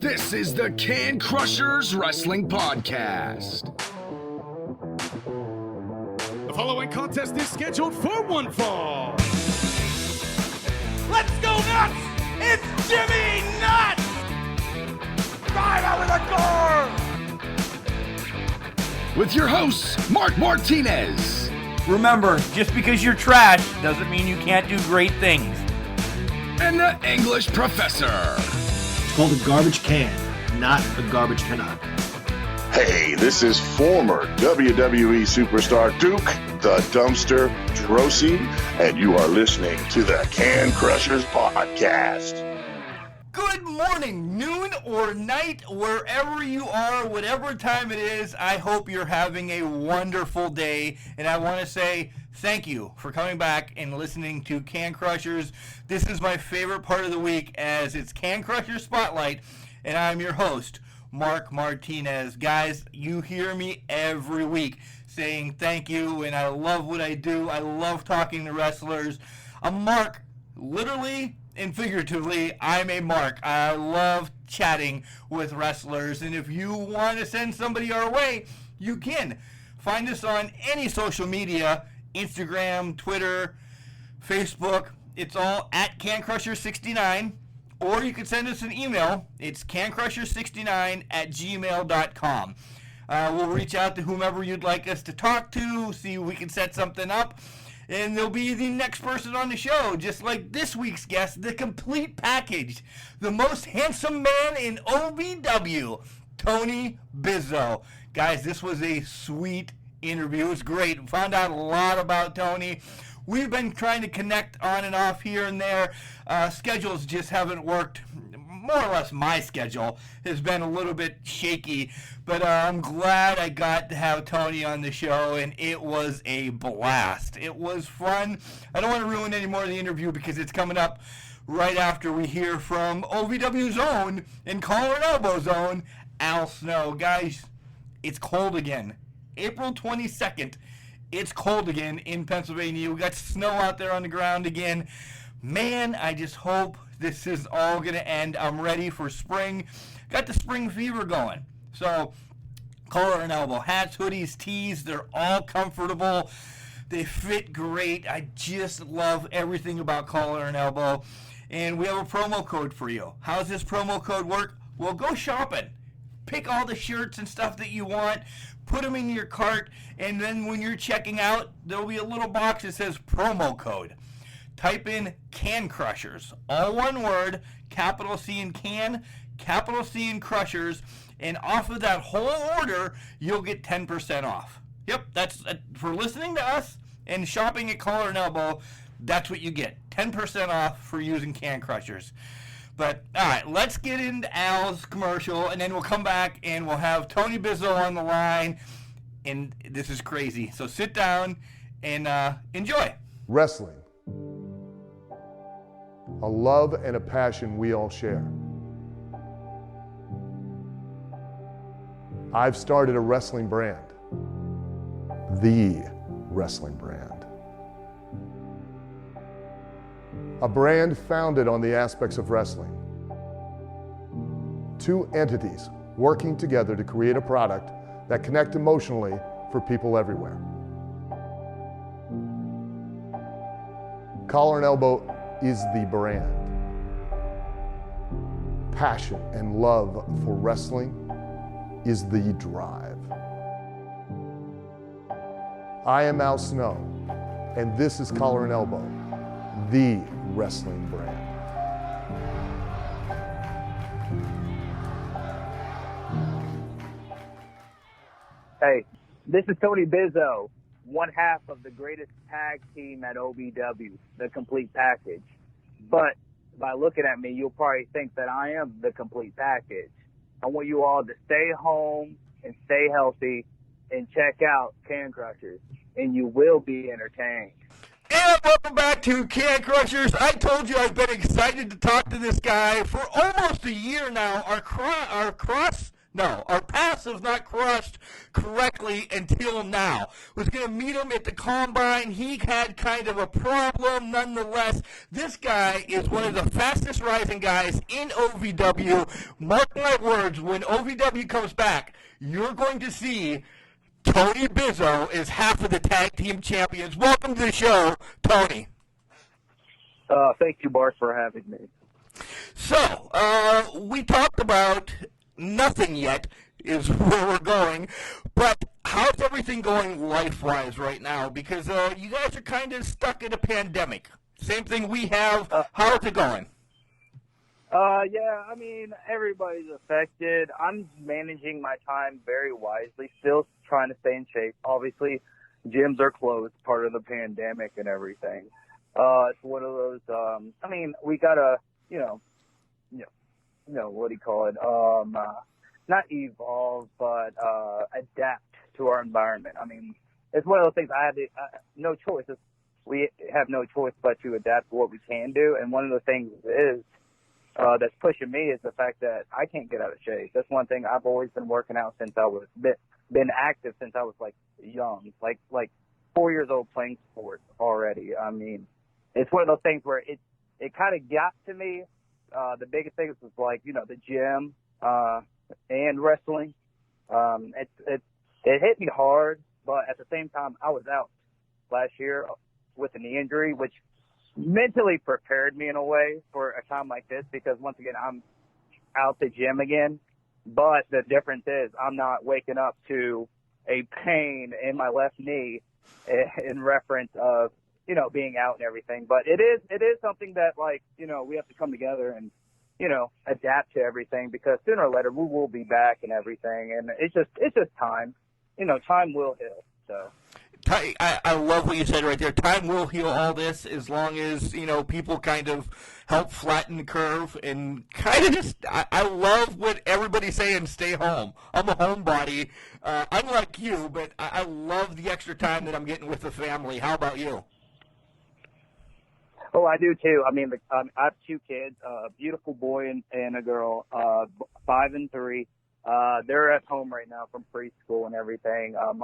This is the Can Crushers Wrestling Podcast. The following contest is scheduled for one fall. Let's go nuts! It's Jimmy Nuts! Drive out with a car! With your hosts, Mark Martinez. Remember, just because you're trash doesn't mean you can't do great things. And the English Professor. It's called a garbage can, not a garbage cannot. Hey, this is former WWE superstar Duke, the Dumpster Drosy, and you are listening to the Can Crushers Podcast. Good morning, noon or night, wherever you are, whatever time it is, I hope you're having a wonderful day. And I want to say thank you for coming back and listening to Can Crushers. This is my favorite part of the week as it's Can Crushers Spotlight, and I'm your host, Mark Martinez. Guys, you hear me every week saying thank you, and I love what I do. I love talking to wrestlers. I'm Mark, literally and figuratively. I'm a Mark. I love chatting with wrestlers, and if you want to send somebody our way, you can. Find us on any social media, Instagram, Twitter, Facebook. It's all at CanCrusher69. Or you can send us an email. It's cancrusher69@gmail.com. We'll reach out to whomever you'd like us to talk to, see if we can set something up, and they'll be the next person on the show, just like this week's guest, the complete package, the most handsome man in OVW, Tony Bizo. Guys, this was a sweet interview. It was great. Found out a lot about Tony. We've been trying to connect on and off here and there. Schedules just haven't worked. More or less my schedule has been a little bit shaky, but I'm glad I got to have Tony on the show, and it was a blast. It was fun. I don't want to ruin any more of the interview because it's coming up right after we hear from OVW's own and Collar and Elbow's own, Al Snow. Guys, it's cold again. April 22nd, it's cold again in Pennsylvania. We got snow out there on the ground again. Man, I just hope this is all going to end. I'm ready for spring. Got the spring fever going. So, Collar and Elbow hats, hoodies, tees, they're all comfortable. They fit great. I just love everything about Collar and Elbow. And we have a promo code for you. How does this promo code work? Well, go shopping. Pick all the shirts and stuff that you want. Put them in your cart. And then when you're checking out, there'll be a little box that says promo code. Type in Can Crushers, all one word, capital C in Can, capital C in Crushers, and off of that whole order, you'll get 10% off. Yep, that's for listening to us and shopping at Collar and Elbow. That's what you get, 10% off for using Can Crushers. But all right, let's get into Al's commercial, and then we'll come back and we'll have Tony Bizo on the line, and this is crazy. So sit down and enjoy. Wrestling. A love and a passion we all share. I've started a wrestling brand. The wrestling brand. A brand founded on the aspects of wrestling. Two entities working together to create a product that connect emotionally for people everywhere. Collar and Elbow is the brand. Passion and love for wrestling is the drive. I am Al Snow, and this is Collar and Elbow, the wrestling brand. Hey, this is Tony Bizo, one half of the greatest tag team at OVW, the complete package. But by looking at me, you'll probably think that I am the complete package. I want you all to stay home and stay healthy and check out Can Crushers, and you will be entertained. And welcome back to Can Crushers. I told you I've been excited to talk to this guy for almost a year now. Our cross No, our paths have not crossed correctly until now. Was going to meet him at the Combine. He had kind of a problem nonetheless. This guy is one of the fastest rising guys in OVW. Mark my words, when OVW comes back, you're going to see Tony Bizo is half of the tag team champions. Welcome to the show, Tony. Thank you, Bart, for having me. So, we talked about nothing yet is where we're going, but how's everything going life-wise right now? Because you guys are kind of stuck in a pandemic. Same thing we have. How's it going? Yeah, I mean, everybody's affected. I'm managing my time very wisely, still trying to stay in shape. Obviously, gyms are closed, part of the pandemic and everything. It's one of those, I mean, we gotta, what do you call it? Not evolve, but adapt to our environment. I mean, it's one of those things I have no choice. We have no choice but to adapt to what we can do. And one of the things is that's pushing me is the fact that I can't get out of shape. That's one thing. I've always been working out since I was been active since I was like young, like 4 years old, playing sports already. I mean, it's one of those things where it kind of got to me. The biggest thing was like, the gym and wrestling. It hit me hard, but at the same time, I was out last year with a knee injury, which mentally prepared me in a way for a time like this, because once again, I'm out the gym again. But the difference is I'm not waking up to a pain in my left knee in reference of, being out and everything. But it is something that, like, we have to come together and, adapt to everything, because sooner or later we will be back and everything. And it's just time. Time will heal. So. I love what you said right there. Time will heal all this as long as, people kind of help flatten the curve and kind of just, I love what everybody's saying, stay home. I'm a homebody, unlike you, but I love the extra time that I'm getting with the family. How about you? Oh, I do too. I mean, I have two kids, a beautiful boy and a girl, 5 and 3. They're at home right now from preschool and everything. I'm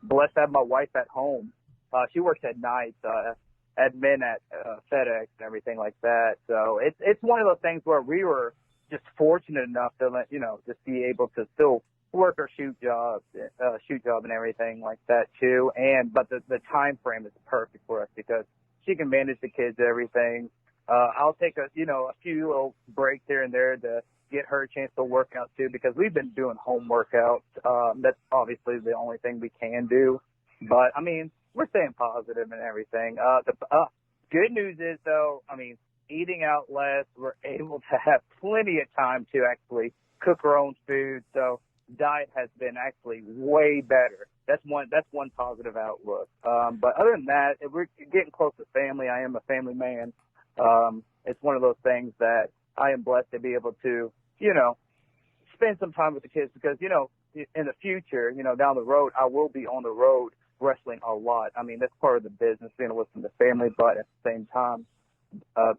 blessed to have my wife at home. She works at night, admin at FedEx and everything like that. So it's one of those things where we were just fortunate enough to just be able to still work our shoot job and everything like that too. But the time frame is perfect for us because she can manage the kids and everything. I'll take a few little breaks here and there to get her a chance to work out too, because we've been doing home workouts. That's obviously the only thing we can do. But I mean, we're staying positive and everything. The good news is though, I mean, eating out less, we're able to have plenty of time to actually cook our own food. So diet has been actually way better. That's one positive outlook. But other than that, if we're getting close to family. I am a family man. It's one of those things that I am blessed to be able to, spend some time with the kids, because, in the future, down the road, I will be on the road wrestling a lot. I mean, that's part of the business, being away from the family, but at the same time,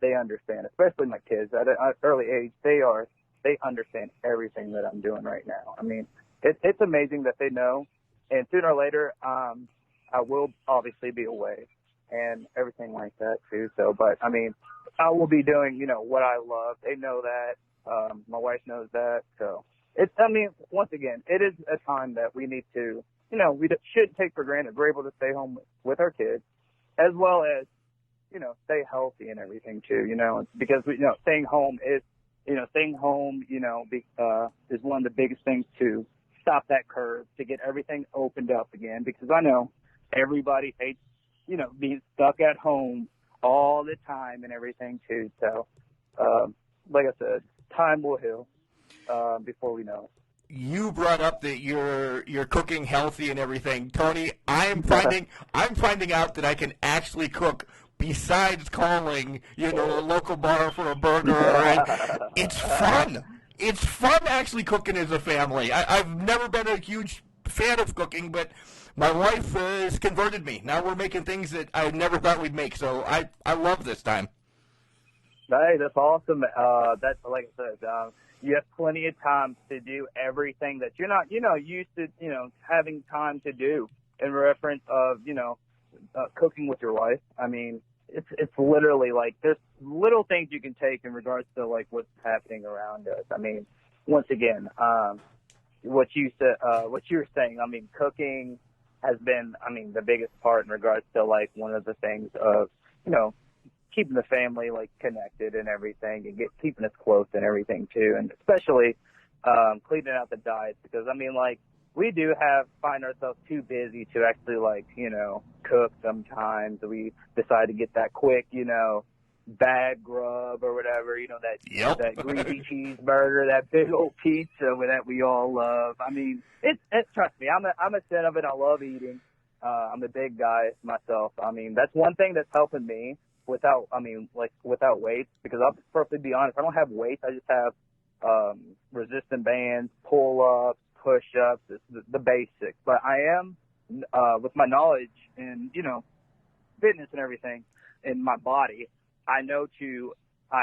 they understand, especially my kids at an early age. They understand everything that I'm doing right now. I mean, it's amazing that they know, and sooner or later, I will obviously be away and everything like that too. So, but I mean, I will be doing, what I love. They know that. My wife knows that. So once again, it is a time that we need to, we shouldn't take for granted. We're able to stay home with our kids, as well as, stay healthy and everything too, because staying home is one of the biggest things to stop that curve, to get everything opened up again, because I know everybody hates, being stuck at home all the time and everything too. So, like I said, time will heal before we know it. You brought up that you're cooking healthy and everything, Tony. I'm finding out that I can actually cook besides calling a local bar for a burger. It's fun. It's fun actually cooking as a family. I've never been a huge fan of cooking, but my wife has converted me. Now we're making things that I never thought we'd make, so I love this time. Hey, that's awesome. That's like I said, you have plenty of time to do everything that you're not, used to, having time to do in reference of, cooking with your wife. I mean, it's literally like there's little things you can take in regards to like what's happening around us. I mean, once again, what you were saying, I mean, cooking has been, I mean, the biggest part in regards to like one of the things of, keeping the family like connected and everything, and keeping us close and everything too, and especially cleaning out the diets, because I mean, like, we do find ourselves too busy to actually like cook. Sometimes we decide to get that quick bad grub or whatever, that greasy cheeseburger, that big old pizza that we all love. I mean, trust me, I'm a fan of it. I love eating. I'm a big guy myself. I mean, that's one thing that's helping me without weights, because I'll perfectly be honest, I don't have weights. I just have resistant bands, pull-ups, push-ups, the basics. But I am, with my knowledge and, fitness and everything in my body, I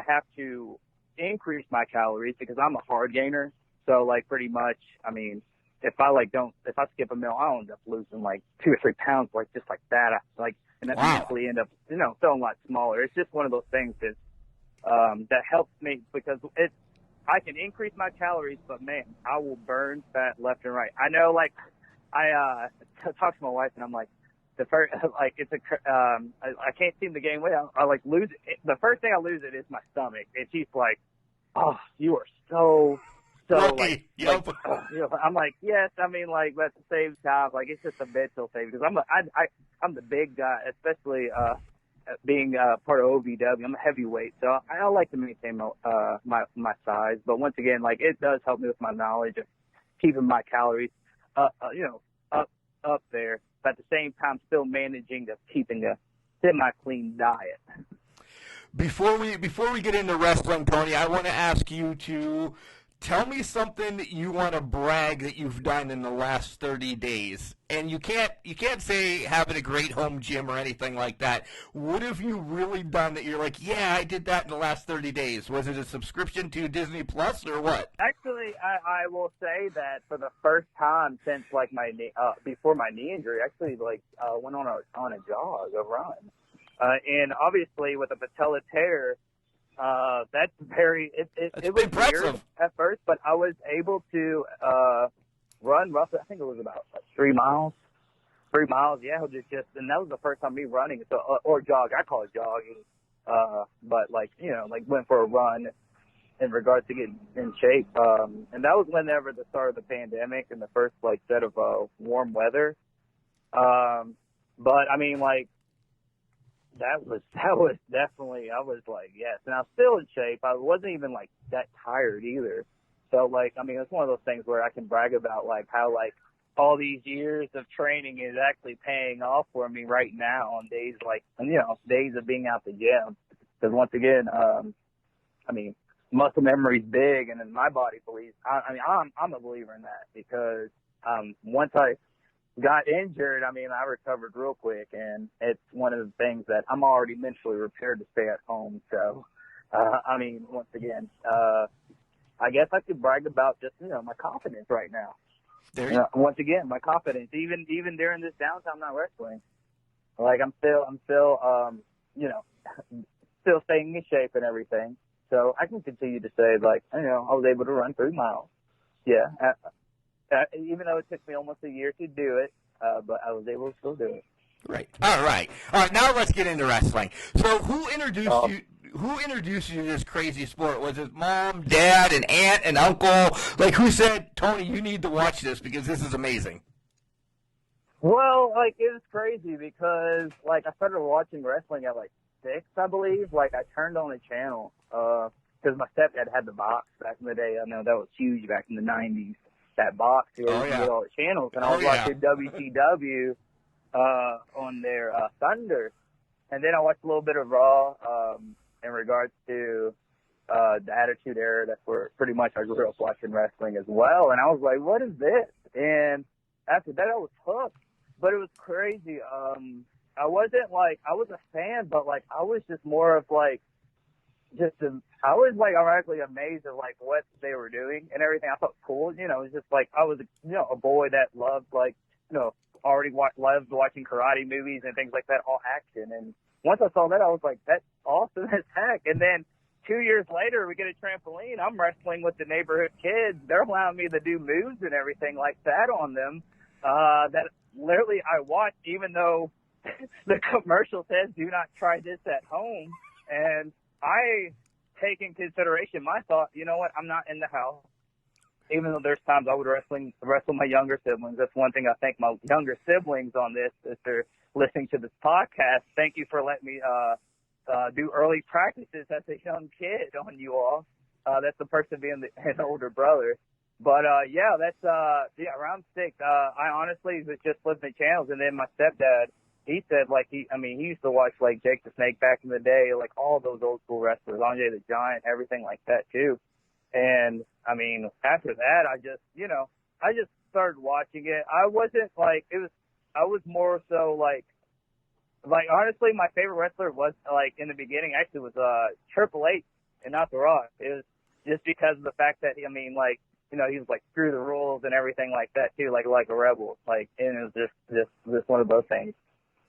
have to increase my calories because I'm a hard gainer. So, like, pretty much, I mean, if I skip a meal, I'll end up losing like 2 or 3 pounds, like just like that. And I eventually end up, feeling a lot smaller. It's just one of those things that helps me, because I can increase my calories, but man, I will burn fat left and right. I know, like, I talk to my wife and I'm like, I can't seem to gain weight. I like lose it. The first thing I lose it is my stomach. And she's like, "Oh, you are so like, yep. I'm like, yes. I mean, like, at the same time, like, it's just a mental thing, because I'm the big guy, especially being part of OVW. I'm a heavyweight, so I like to maintain my size. But once again, like, it does help me with my knowledge of keeping my calories up there, but at the same time still managing to keeping a semi-clean diet. Before we get into wrestling, Tony, I want to ask you to tell me something that you want to brag that you've done in the last 30 days. And you can't say having a great home gym or anything like that. What have you really done that you're like, yeah, I did that in the last 30 days? Was it a subscription to Disney Plus or what? Actually, I will say that for the first time since like my before my knee injury, actually went on a jog, a run. And obviously with a patella tear, that's it was impressive. Weird at first, but I was able to run roughly, I think it was about 3 miles. 3 miles, yeah, and that was the first time me running, so or jog. I call it jogging, but went for a run in regards to getting in shape. And that was whenever the start of the pandemic and the first set of warm weather. But I mean, that was definitely, I was like, yes. And I was still in shape. I wasn't even that tired either. So I mean, it's one of those things where I can brag about how all these years of training is actually paying off for me right now on days days of being out the gym. Because once again, I mean, muscle memory's big, and then my body believes. I'm a believer in that, because once I got injured, I mean, I recovered real quick, and it's one of the things that I'm already mentally prepared to stay at home. So, I mean, once again, I guess I could brag about just, my confidence right now. Once again, my confidence, even during this downtime not wrestling, I'm still, still staying in shape and everything. So I can continue to say, I was able to run 3 miles. Yeah. Even though it took me almost a year to do it, but I was able to still do it. Right. All right. Now let's get into wrestling. So who introduced you? Who introduced you to this crazy sport? Was it mom, dad, an aunt, an uncle? Who said, Tony, you need to watch this because this is amazing? Well, it was crazy because, I started watching wrestling at 6, I believe. I turned on a channel because my stepdad had the box back in the day. I know that was huge back in the 90s. That box here with all the channels, and I was watching WCW on their Thunder, and then I watched a little bit of Raw in regards to the Attitude Era. That's where pretty much I grew up watching wrestling as well, and I was like, what is this? And after that I was hooked, but it was crazy. I wasn't I was a fan, but I was just more of I was like ironically amazed at like what they were doing and everything. I thought cool. You know, it's just like I was, a boy that loved like, loved watching karate movies and things like that, all action. And once I saw that, I was like, that's awesome as heck. And then 2 years later, we get a trampoline. I'm wrestling with the neighborhood kids. They're allowing me to do moves and everything like that on them. That literally I watched, even though the commercial says do not try this at home. And I take in consideration my thought, you know what, I'm not in the house. Even though there's times I would wrestle my younger siblings. That's one thing I thank my younger siblings on this, if they're listening to this podcast. Thank you for letting me do early practices as a young kid on you all. That's the person being an older brother. But, around 6. I honestly was just flipping channels. And then my stepdad, he said, like, he used to watch, like, Jake the Snake back in the day, like, all those old school wrestlers, Andre the Giant, everything like that, too. And, I mean, after that, I just started watching it. I wasn't, like, I was more so, like, honestly, my favorite wrestler was, like, in the beginning, actually was Triple H and not The Rock. It was just because of the fact that, he was like, screw the rules and everything like that, too, like a rebel. Like, and it was just one of those things.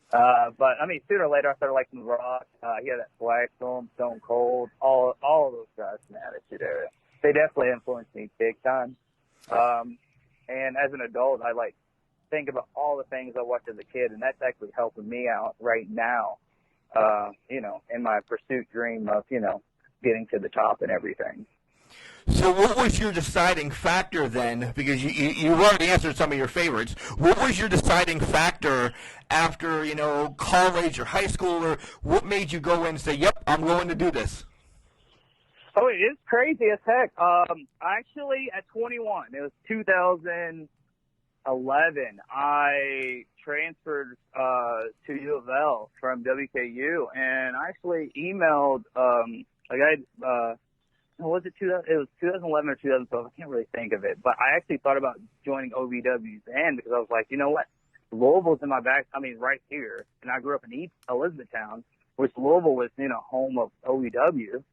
But, I mean, sooner or later, I started liking The Rock. He had that swag to him, Stone Cold, all of those guys from the Attitude Era. They definitely influenced me big time. And as an adult, I, like, think about all the things I watched as a kid, and that's actually helping me out right now, in my pursuit dream of, getting to the top and everything. So what was your deciding factor then? Because you already answered some of your favorites. What was your deciding factor after, college or high school, or what made you go in and say, yep, I'm going to do this? Oh, it is crazy as heck. Actually, at 21, it was 2011, I transferred to U of L from WKU, and I actually emailed, was it 2000? It was 2011 or 2012. I can't really think of it, but I actually thought about joining OVW then because I was like, you know what? Louisville's in my back. I mean, right here, and I grew up in East Elizabethtown, which Louisville was, home of OVW.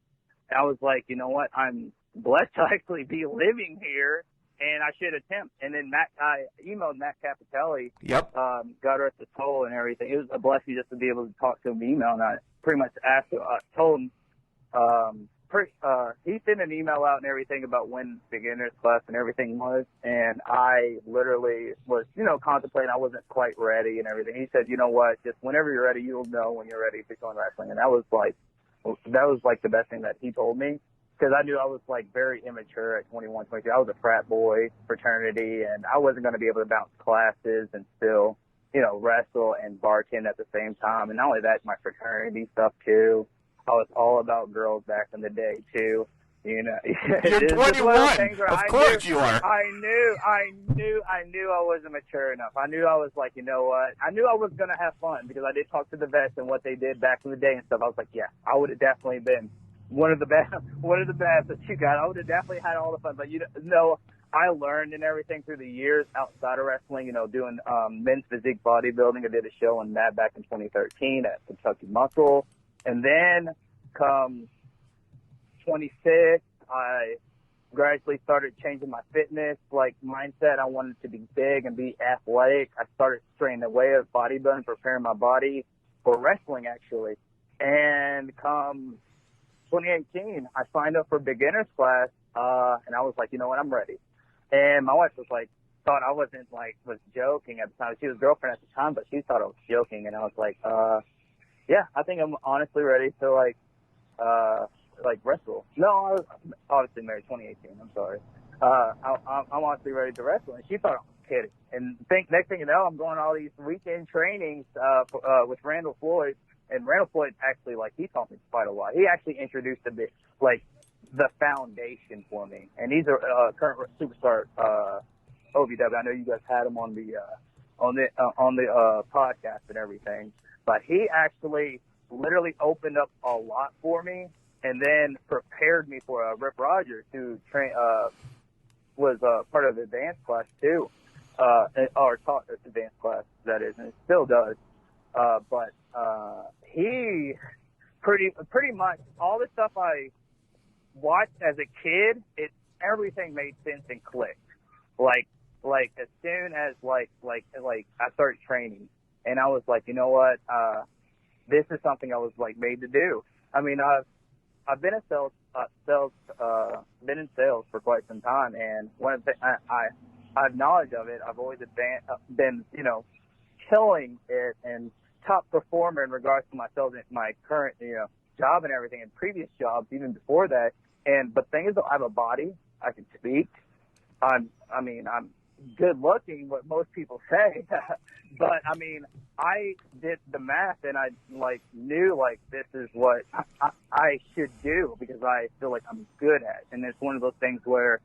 And I was like, you know what? I'm blessed to actually be living here, and I should attempt. And then I emailed Matt Cappalletti. Yep. Got her at the toll and everything. It was a blessing just to be able to talk to him email, and I pretty much told him. He sent an email out and everything about when beginner's class and everything was, and I literally was, contemplating. I wasn't quite ready and everything. He said, you know what, just whenever you're ready, you'll know when you're ready to join wrestling. And that was like the best thing that he told me, because I knew I was like very immature at 21, 22. I was a frat boy, fraternity, and I wasn't going to be able to bounce classes and still, wrestle and bartend at the same time. And not only that, my fraternity stuff too. I was all about girls back in the day too. You're 21. Of course you are. I knew I wasn't mature enough. I knew I was like, you know what? I knew I was gonna have fun because I did talk to the vets and what they did back in the day and stuff. I was like, yeah, I would have definitely been one of the best that you got. I would have definitely had all the fun. But I learned and everything through the years outside of wrestling. Doing men's physique bodybuilding. I did a show on that back in 2013 at Kentucky Muscle. And then come 26, I gradually started changing my fitness, mindset. I wanted to be big and be athletic. I started straying away of bodybuilding, preparing my body for wrestling, actually. And come 2018, I signed up for beginner's class, and I was like, you know what, I'm ready. And my wife was like, thought I wasn't was joking at the time. She was a girlfriend at the time, but she thought I was joking. And I was like, yeah, I think I'm honestly ready to wrestle. No, I was obviously married 2018. I'm sorry. I'm honestly ready to wrestle, and she thought I was kidding. And next thing you know, I'm going to all these weekend trainings with Randall Floyd, and Randall Floyd actually he taught me quite a lot. He actually introduced a bit the foundation for me, and he's a current superstar OVW. I know you guys had him on the podcast and everything. But he actually literally opened up a lot for me, and then prepared me for Rip Rogers, who was part of the advanced class too, or taught us advanced class, that is, and it still does. But he pretty much all the stuff I watched as a kid, everything made sense and clicked. Like as soon as like I started training, and I was like, you know what, this is something I was like made to do. I mean, I've been in sales, been in sales for quite some time, and one of the I have knowledge of it. I've always been, you know, killing it and top performer in regards to myself in my current, you know, job and everything, and previous jobs even before that. But the thing is, I have a body. I can speak. I'm good looking, what most people say. But I mean, I did the math, and I like knew like this is what I should do because I feel like I'm good at. And it's one of those things where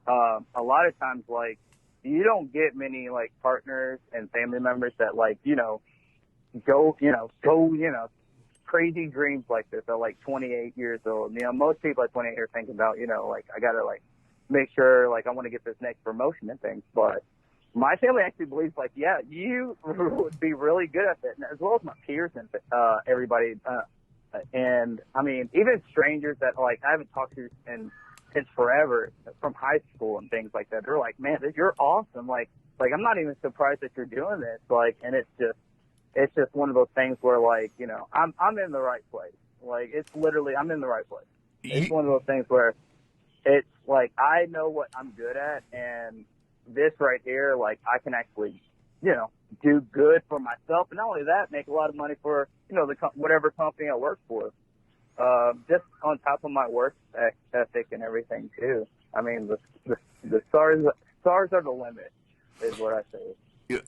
a lot of times like you don't get many like partners and family members that like, you know, go crazy dreams like this at like 28 years old. You know, most people at 28 are thinking about, you know, like I gotta like make sure like I want to get this next promotion and things. But my family actually believes like, yeah, you would be really good at it, as well as my peers and everybody. And I mean, even strangers that like I haven't talked to since forever, from high school and things like that. They're like, man, you're awesome. Like I'm not even surprised that you're doing this. Like, and it's just one of those things where like, you know, I'm in the right place. Like it's literally, I'm in the right place. It's one of those things where it's like, I know what I'm good at, and this right here, like I can actually, you know, do good for myself. And not only that, make a lot of money for, you know, whatever company I work for. Just on top of my work ethic and everything too. I mean, the stars are the limit, is what I say.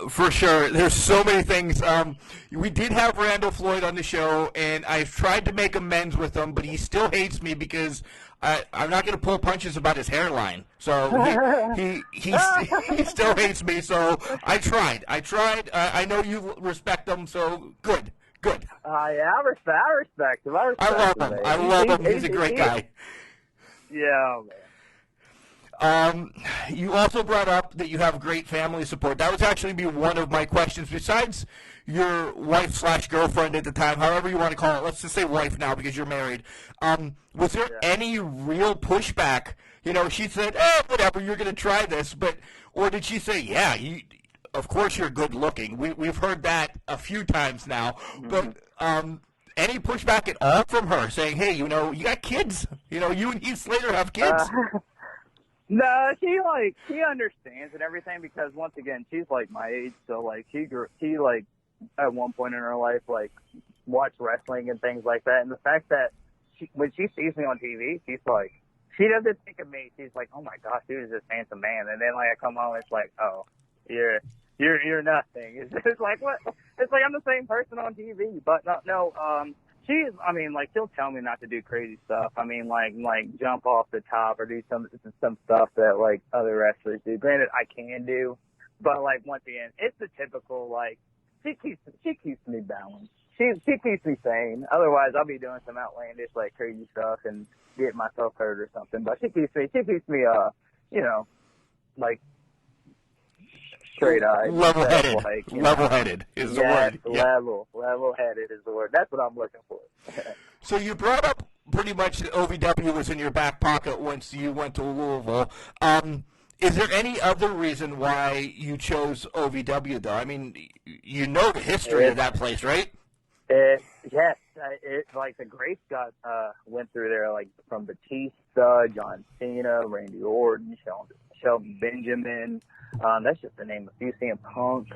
For sure. There's so many things. We did have Randall Floyd on the show, and I've tried to make amends with him, but he still hates me because I'm not going to pull punches about his hairline. So he still hates me. So I tried. I know you respect him, so good. Yeah, I respect him. I love him. He's a great guy. Yeah, man. You also brought up that you have great family support. That was actually be one of my questions. Besides your wife/girlfriend at the time, however you want to call it, let's just say wife now because you're married. Was there any real pushback? You know, she said, whatever, you're going to try this. Or did she say, yeah, of course you're good looking. We've heard that a few times now. Mm-hmm. But any pushback at all from her saying, hey, you know, you got kids. You know, you and Heath Slater have kids. No, she understands and everything because once again, she's like my age, so like she like at one point in her life like watched wrestling and things like that, and the fact that when she sees me on TV, she's like, she doesn't think of me. She's like, oh my gosh, dude is this handsome man, and then like I come home, it's like, oh, you're nothing. It's like what? It's like I'm the same person on TV, but no. I mean, like, she'll tell me not to do crazy stuff. I mean, like jump off the top or do some stuff that, like, other wrestlers do. Granted, I can do, but, like, once again, it's the typical, like, she keeps me balanced. She keeps me sane. Otherwise, I'll be doing some outlandish, like, crazy stuff and get myself hurt or something. But she keeps me, you know, like, straight-eyed. Level-headed. Like, level-headed is the word. Yeah. Level-headed is the word. That's what I'm looking for. So you brought up pretty much that OVW was in your back pocket once you went to Louisville. Is there any other reason why you chose OVW, though? I mean, you know the history of that place, right? Yes. Like the greats went through there, like from Batista, John Cena, Randy Orton, Shelton Benjamin. That's just to name a few. CM Punk.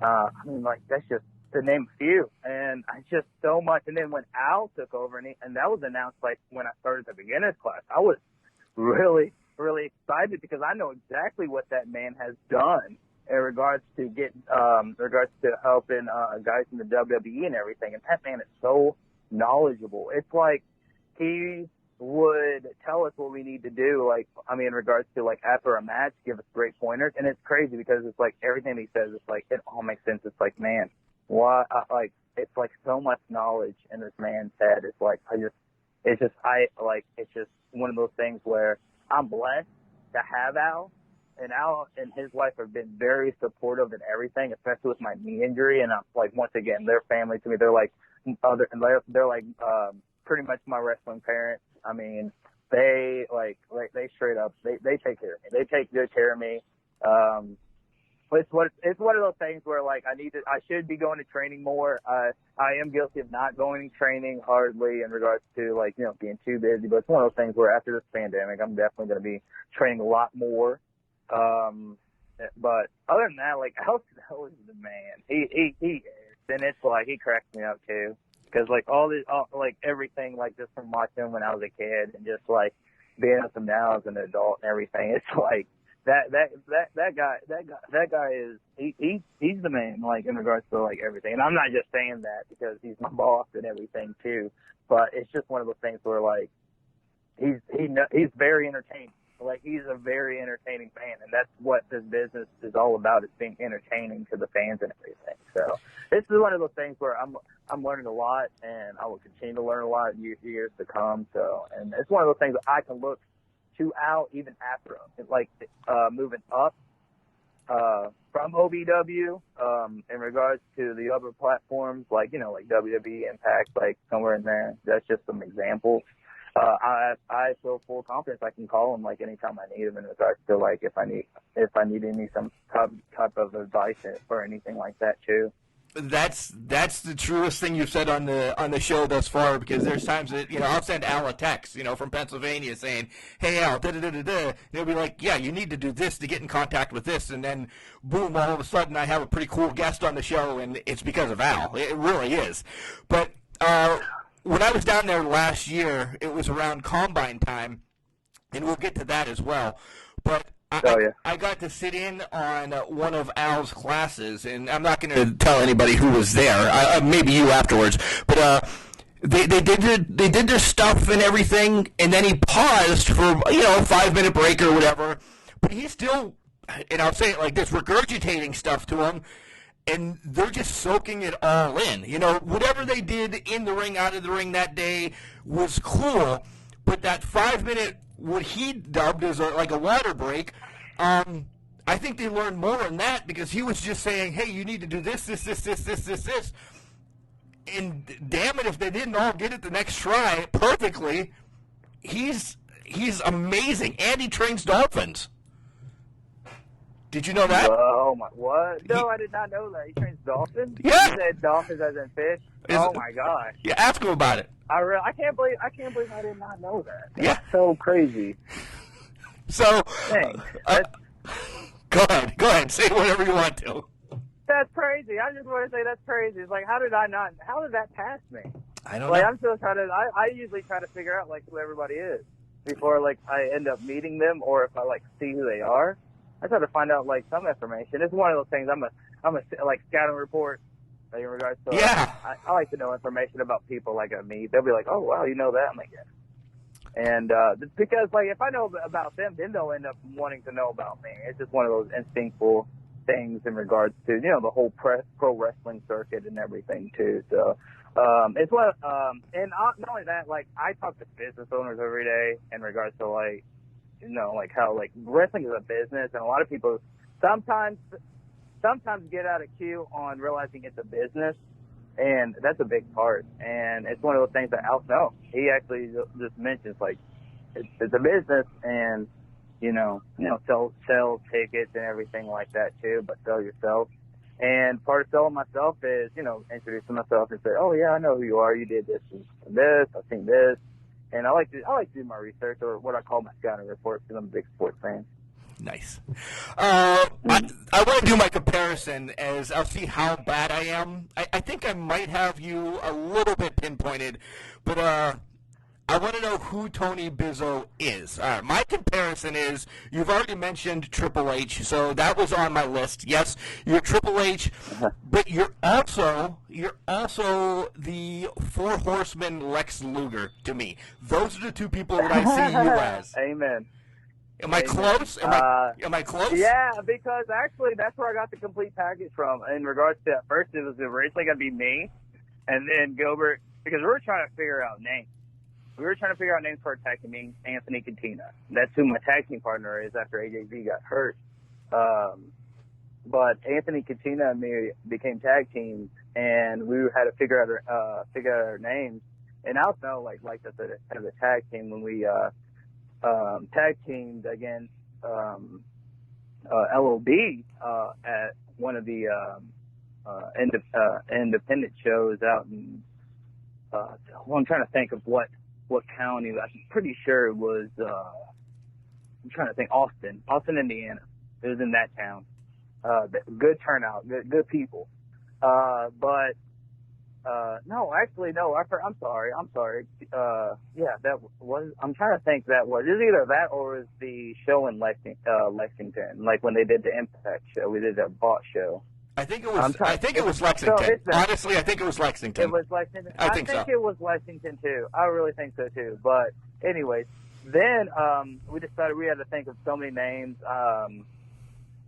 I mean, like, that's just to name a few. And I just so much. And then when Al took over, and that was announced, like, when I started the beginner's class, I was really, really excited because I know exactly what that man has done in regards to helping guys in the WWE and everything. And that man is so knowledgeable. It's like he would tell us what we need to do, like, I mean, in regards to, like, after a match, give us great pointers. And it's crazy because it's like everything he says, it's like, it all makes sense. It's like, man, why, like, it's like so much knowledge in this man's head. It's like, it's just one of those things where I'm blessed to have Al, and Al and his wife have been very supportive in everything, especially with my knee injury. And I'm like, once again, their family to me, they're like pretty much my wrestling parents. I mean, they they straight up, they take care of me. They take good care of me. It's one of those things where like I should be going to training more. I am guilty of not going to training hardly in regards to like, you know, being too busy, but it's one of those things where after this pandemic, I'm definitely going to be training a lot more. But other than that, like, Al Snow is the man. He is. And it's like, he cracks me up too. Cause like like everything, like just from watching him when I was a kid and just like being with him now as an adult and everything, it's like, that guy is he's the man, like in regards to like everything. And I'm not just saying that because he's my boss and everything too, but it's just one of those things where like he's very entertaining. Like he's a very entertaining fan, and that's what this business is all about, is being entertaining to the fans and everything. So this is one of those things where I'm learning a lot, and I will continue to learn a lot in years to come. So, and it's one of those things that I can look to Al even after him, like moving up from OVW in regards to the other platforms, like, you know, like WWE, Impact, like somewhere in there. That's just some examples. I feel full confidence I can call him like anytime I need him in regards to like if I need any some type of advice or anything like that too. That's the truest thing you've said on the show thus far, because there's times that, you know, I'll send Al a text, you know, from Pennsylvania saying, "Hey Al, da da da da da," and he'll be like, "Yeah, you need to do this to get in contact with this," and then boom, all of a sudden I have a pretty cool guest on the show, and it's because of Al. It really is. But when I was down there last year, it was around Combine time, and we'll get to that as well. But I got to sit in on one of Al's classes, and I'm not going to tell anybody who was there. Maybe you afterwards. But they did their stuff and everything, and then he paused for, you know, a 5-minute break or whatever. But he's still, and I'll say it like this, regurgitating stuff to him. And they're just soaking it all in. You know, whatever they did in the ring, out of the ring that day was cool. But that 5-minute, what he dubbed as like a water break, I think they learned more in that, because he was just saying, hey, you need to do this. And damn it, if they didn't all get it the next try perfectly, he's amazing. And he trains dolphins. Did you know that? Oh my! What? No, I did not know that. He trains dolphins. Yeah. You said dolphins as in fish. Oh my gosh! Yeah, ask him about it. I can't believe I did not know that. That's yeah. So crazy. So, Thanks. go ahead, say whatever you want to. That's crazy. I just want to say that's crazy. It's like, how did that pass me? I don't know. know. I'm still trying to. I usually try to figure out like who everybody is before like I end up meeting them, or if I like see who they are. I try to find out like some information. It's one of those things. I'm a like scouting report like, in regards to. Yeah. I like to know information about people like I meet. They'll be like, oh wow, you know that. I'm like, yeah. And because like if I know about them, then they'll end up wanting to know about me. It's just one of those instinctual things in regards to, you know, the whole pro wrestling circuit and everything too. So it's what and not only that, like I talk to business owners every day in regards to like, you know, like how like wrestling is a business, and a lot of people sometimes get out of queue on realizing it's a business, and that's a big part. And it's one of those things that Al Snow, he actually just mentions like it's a business, and you know sell tickets and everything like that too, but sell yourself. And part of selling myself is, you know, introducing myself and say, oh yeah, I know who you are. You did this and this. I've seen this. And I like to do my research, or what I call my scouting report, because I'm a big sports fan. Nice. I want to do my comparison as I'll see how bad I am. I think I might have you a little bit pinpointed, but I want to know who Tony Bizo is. My comparison is, you've already mentioned Triple H, so that was on my list. Yes, you're Triple H, but you're also the Four Horsemen Lex Luger to me. Those are the two people that I see you as. Amen. Am I close? Am I close? Yeah, because actually that's where I got the complete package from. In regards to, at first it was originally going to be me, and then Gilbert, because we were trying to figure out names. We were trying to figure out names for our tag team, Anthony Cantina. That's who my tag team partner is after AJV got hurt. But Anthony Cantina and me became tag teams, and we had to figure out our names. And I also like as a tag team when we tag teamed against LOB at one of the independent shows out in I'm trying to think of what county. I'm pretty sure it was I'm trying to think Austin, Indiana. It was in that town. Good turnout, good people. But no, actually, no. I'm sorry. Yeah, that was. I'm trying to think. That was. It's either that or it was the show in Lexington, like when they did the Impact show. We did that bot show. I think it was. I think it was Lexington. Honestly, I think it was Lexington. It was Lexington. I think so. It was Lexington too. I really think so too. But anyways, then we decided we had to think of so many names.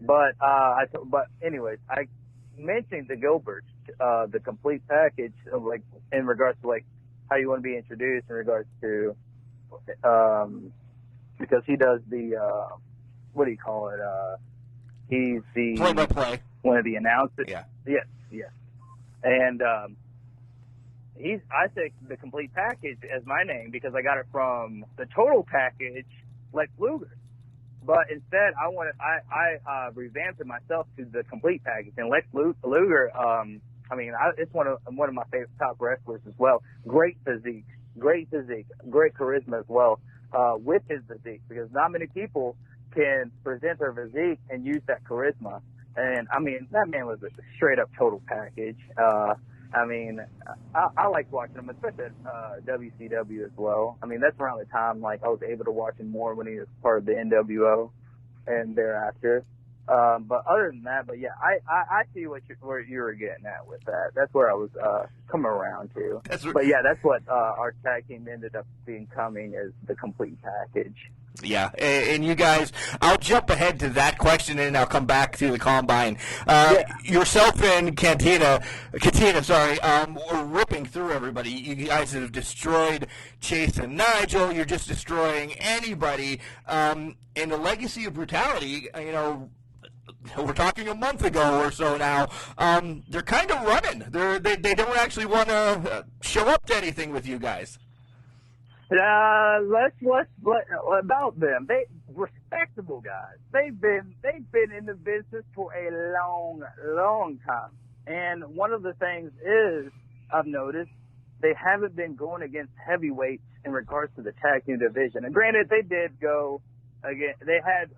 But anyways, I mentioned the Gilberts, the complete package of like in regards to like how you want to be introduced in regards to because he does the what do you call it? He's the play-by-play. One of the announcers. Yeah. Yes. And I take the complete package as my name because I got it from the total package, Lex Luger. But instead, I revamped it myself to the complete package. And Lex Luger, it's one of my favorite top wrestlers as well. Great physique, great charisma as well with his physique because not many people can present their physique and use that charisma. And I mean, that man was a straight up total package. I liked watching him, especially at WCW as well. I mean, that's around the time like I was able to watch him more when he was part of the NWO and thereafter. But other than that, yeah, I see where you were getting at with that. That's where I was coming around to. But yeah, that's what our tag team ended up becoming is the complete package. Yeah, and you guys, I'll jump ahead to that question and I'll come back to the Combine. Yourself and Katina, were ripping through everybody. You guys have destroyed Chase and Nigel. You're just destroying anybody. And the legacy of brutality, we're talking a month ago or so now. They're kind of running. They don't actually want to show up to anything with you guys. Let's about them. They respectable guys. They've been in the business for a long time. And one of the things is I've noticed they haven't been going against heavyweights in regards to the tag team division. And granted, they did go again. They had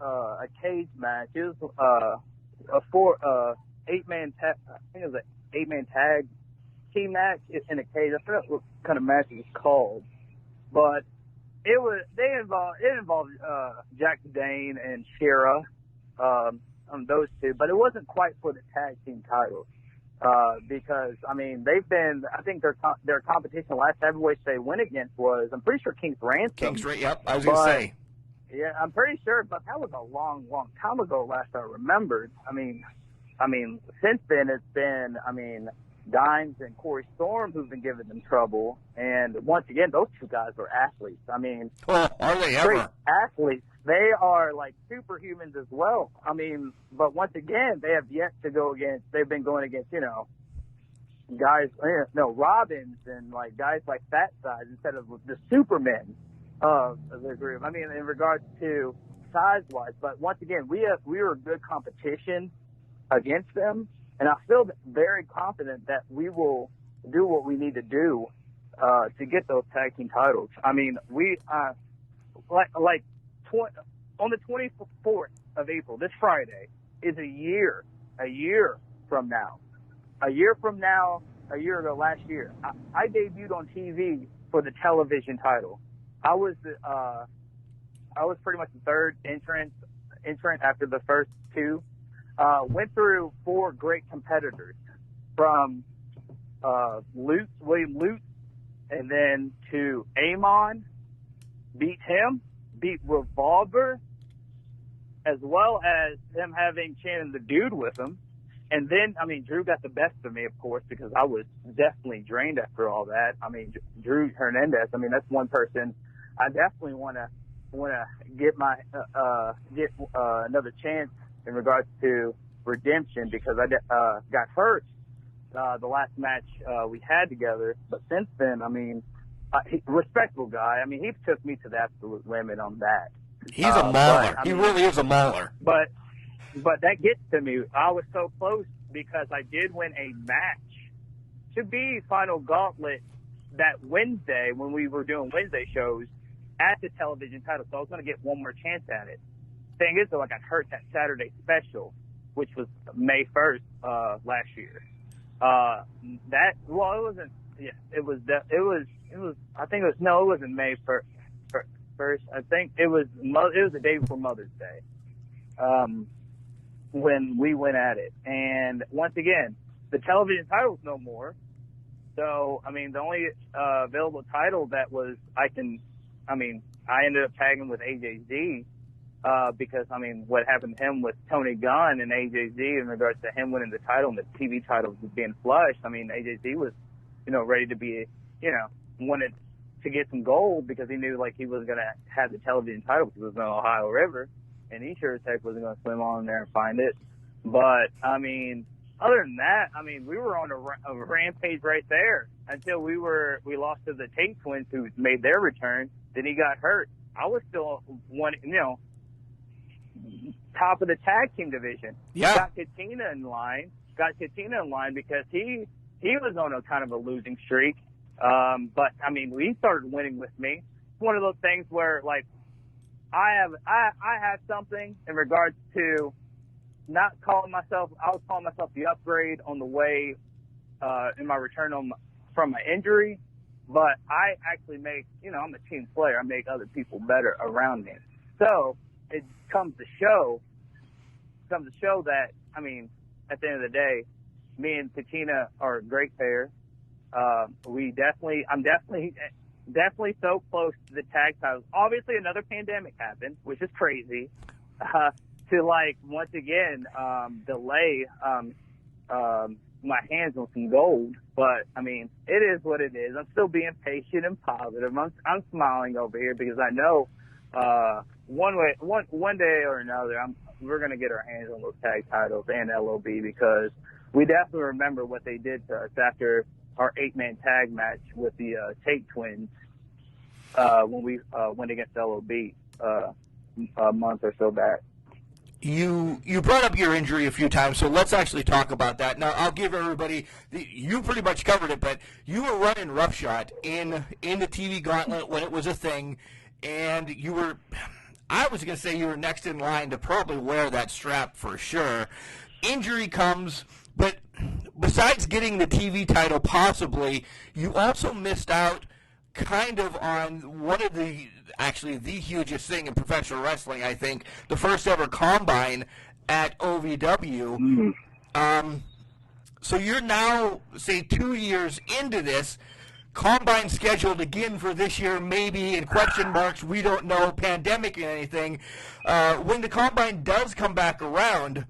a cage match. It was a 8-man tag. I think it was an 8-man tag team match in a cage. I forgot what kind of match it was called, but it involved Jack Dane and Shera, those two, but it wasn't quite for the tag team titles because they've been. I think their competition last heavyweight they went against was I'm pretty sure King's Ransom. Yep, I was gonna say. Yeah, I'm pretty sure, but that was a long time ago. Last I remembered. I mean, since then it's been. Dimes and Corey Storm who've been giving them trouble. And once again, those two guys are athletes. Are they ever? Great athletes. They are like superhumans as well. But once again, they have yet to go against, they've been going against, guys, Robbins and like guys like that size instead of the Supermen of the group. In regards to size-wise. But once again, we were good competition against them. And I feel very confident that we will do what we need to do to get those tag team titles. On the 24th of April, this Friday, is a year from now. A year ago, last year, I debuted on TV for the television title. I was pretty much the third entrant after the first two. Went through 4 great competitors from William Lutz, and then to Amon, beat Revolver, as well as him having Shannon the Dude with him. And then, Drew got the best of me, of course, because I was definitely drained after all that. Drew Hernandez, that's one person I definitely want to get another chance in regards to redemption because I got hurt the last match we had together. But since then, I mean, respectful guy. I mean, he took me to the absolute limit on that. He's a mauler. But, He really is a mauler. But that gets to me. I was so close because I did win a match to be Final Gauntlet that Wednesday when we were doing Wednesday shows at the television title. So I was going to get one more chance at it. Thing is, though, I got hurt that Saturday special, which was May 1st last year. It wasn't. Yeah, it was. I think it was. No, it wasn't May 1st. I think it was. It was the day before Mother's Day. When we went at it, and once again, the television title's no more. So, I mean, the only available title that was I ended up tagging with AJZ because, I mean, what happened to him with Tony Gunn and AJZ in regards to him winning the title and the TV title was being flushed. I mean, AJZ was, ready to be, wanted to get some gold because he knew, like, he was going to have the television title because it was in the Ohio River, and he sure as heck wasn't going to swim on there and find it. But, I mean, other than that, I mean, we were on a rampage right there until we lost to the Tate twins who made their return. Then he got hurt. I was still top of the tag team division. Yeah. Got Katina in line because he was on a kind of a losing streak. But I mean, he started winning with me. It's one of those things where, like, I have something in regards to not calling myself. I was calling myself the upgrade on the way in my return from my injury, but I actually make. I'm a team player. I make other people better around me. So it comes to show that, I mean, at the end of the day, me and Katina are a great pair. I'm definitely so close to the tag titles. Obviously, another pandemic happened, which is crazy. To, like, once again, delay my hands on some gold. But, I mean, it is what it is. I'm still being patient and positive. I'm smiling over here because I know one day or another, we're going to get our hands on those tag titles and LOB because we definitely remember what they did to us after our 8-man tag match with the Tate twins when we went against LOB a month or so back. You brought up your injury a few times, so let's actually talk about that. Now, I'll give everybody, you pretty much covered it, but you were running roughshod in the TV gauntlet when it was a thing, and I was going to say you were next in line to probably wear that strap for sure. Injury comes, but besides getting the TV title possibly, you also missed out kind of on one of the hugest thing in professional wrestling, I think, the first ever combine at OVW. So you're now, say, 2 years into this, combine scheduled again for this year, maybe, in question marks, we don't know, pandemic or anything. When the combine does come back around,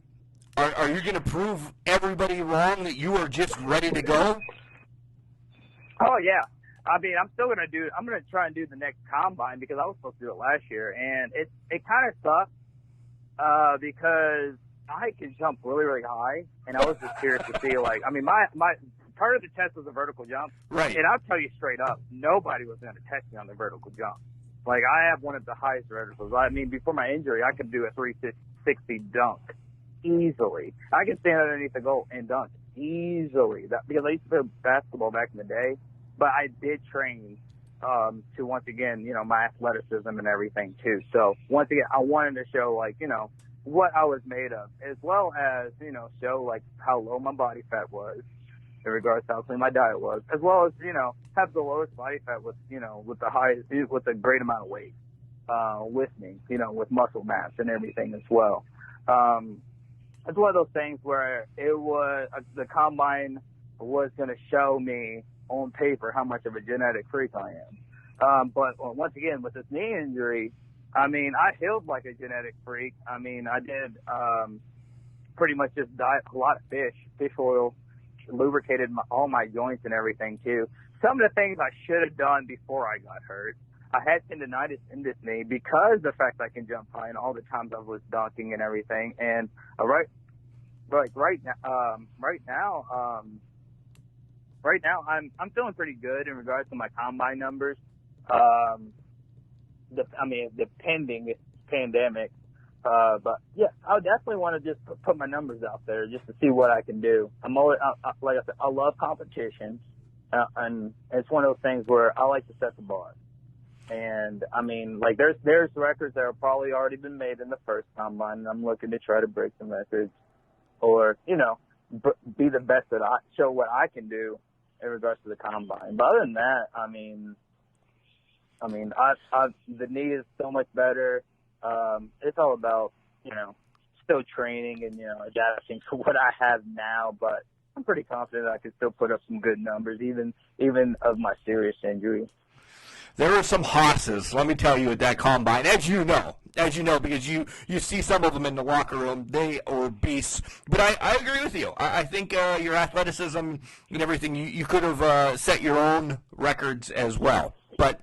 are you going to prove everybody wrong that you are just ready to go? Oh, yeah. I mean, I'm going to try and do the next combine because I was supposed to do it last year, and it kind of sucks because I can jump really, really high, and I was just curious to see, like, I mean, my part of the test was a vertical jump, right? And I'll tell you straight up, nobody was going to test me on the vertical jump. Like, I have one of the highest verticals. I mean, before my injury, I could do a 360 dunk easily. I could stand underneath the goal and dunk easily. Because I used to play basketball back in the day. But I did train to, once again, my athleticism and everything, too. So, once again, I wanted to show, like, what I was made of, as well as, show, like, how low my body fat was in regards to how clean my diet was, as well as, have the lowest body fat with, with a great amount of weight with me, with muscle mass and everything as well. It's one of those things where it was, the combine was going to show me on paper how much of a genetic freak I am. But once again, with this knee injury, I mean, I healed like a genetic freak. I mean, I did pretty much just diet a lot of fish oil, lubricated all my joints and everything too. Some of the things I should have done before I got hurt. I had tendonitis in this knee because the fact I can jump high and all the times I was dunking and everything. And right now, right now I'm feeling pretty good in regards to my combine numbers. Depending pandemic. But yeah, I would definitely want to just put my numbers out there just to see what I can do. I'm always, like I said, I love competition, and it's one of those things where I like to set the bar. And I mean, like there's records that have probably already been made in the first combine, and I'm looking to try to break some records, or be the best that show what I can do in regards to the combine. But other than that, I mean, the knee is so much better. It's all about, still training and, adapting to what I have now, but I'm pretty confident I can still put up some good numbers, even of my serious injury. There are some hosses, let me tell you, at that combine, as you know, because you see some of them in the locker room. They are beasts. But I agree with you. I think your athleticism and everything, you could have set your own records as well. But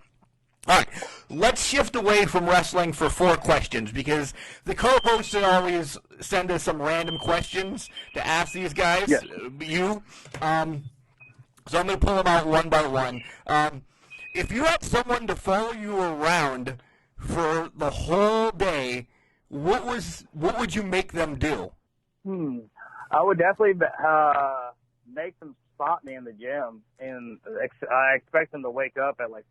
all right, let's shift away from wrestling for 4 questions, because the co-hosts always send us some random questions to ask these guys. Yes. You. So I'm going to pull them out one by one. If you had someone to follow you around for the whole day, what would you make them do? I would definitely make them spot me in the gym, and I expect them to wake up at like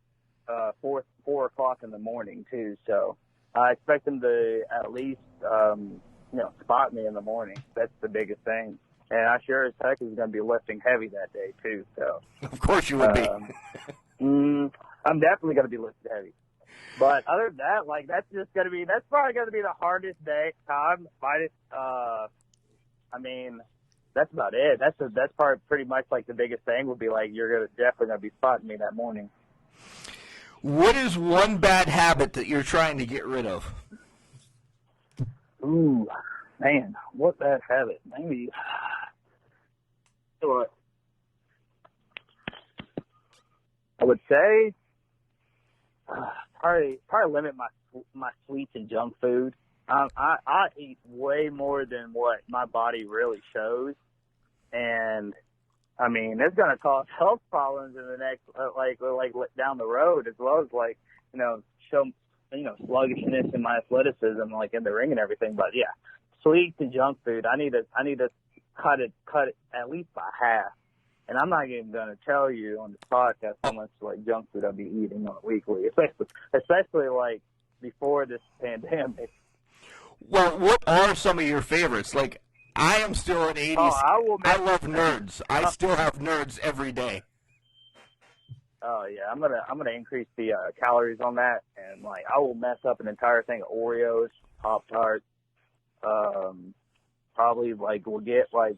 4 o'clock in the morning too. So I expect them to at least spot me in the morning. That's the biggest thing. And I sure as heck is going to be lifting heavy that day too. So of course you would be. I'm definitely going to be lifting heavy. But other than that, like that's probably going to be the hardest day time. That's about it. That's probably pretty much like the biggest thing would be like you're definitely going to be spotting me that morning. What is one bad habit that you're trying to get rid of? Ooh, man, what bad habit? Maybe. What? I would say probably limit my sweets and junk food. I eat way more than what my body really shows, and I mean it's going to cause health problems in the next like down the road, as well as show sluggishness in my athleticism, like in the ring and everything. But yeah, sweets and junk food. I need to cut it at least by half. And I'm not even going to tell you on the podcast how much like junk food I'll be eating on a weekly, especially like before this pandemic. Well, what are some of your favorites? Like, I am still an 80s. I love nerds. I still have nerds every day. Oh yeah, I'm gonna increase the calories on that, and like I will mess up an entire thing of Oreos, Pop-Tarts. Probably like we'll get like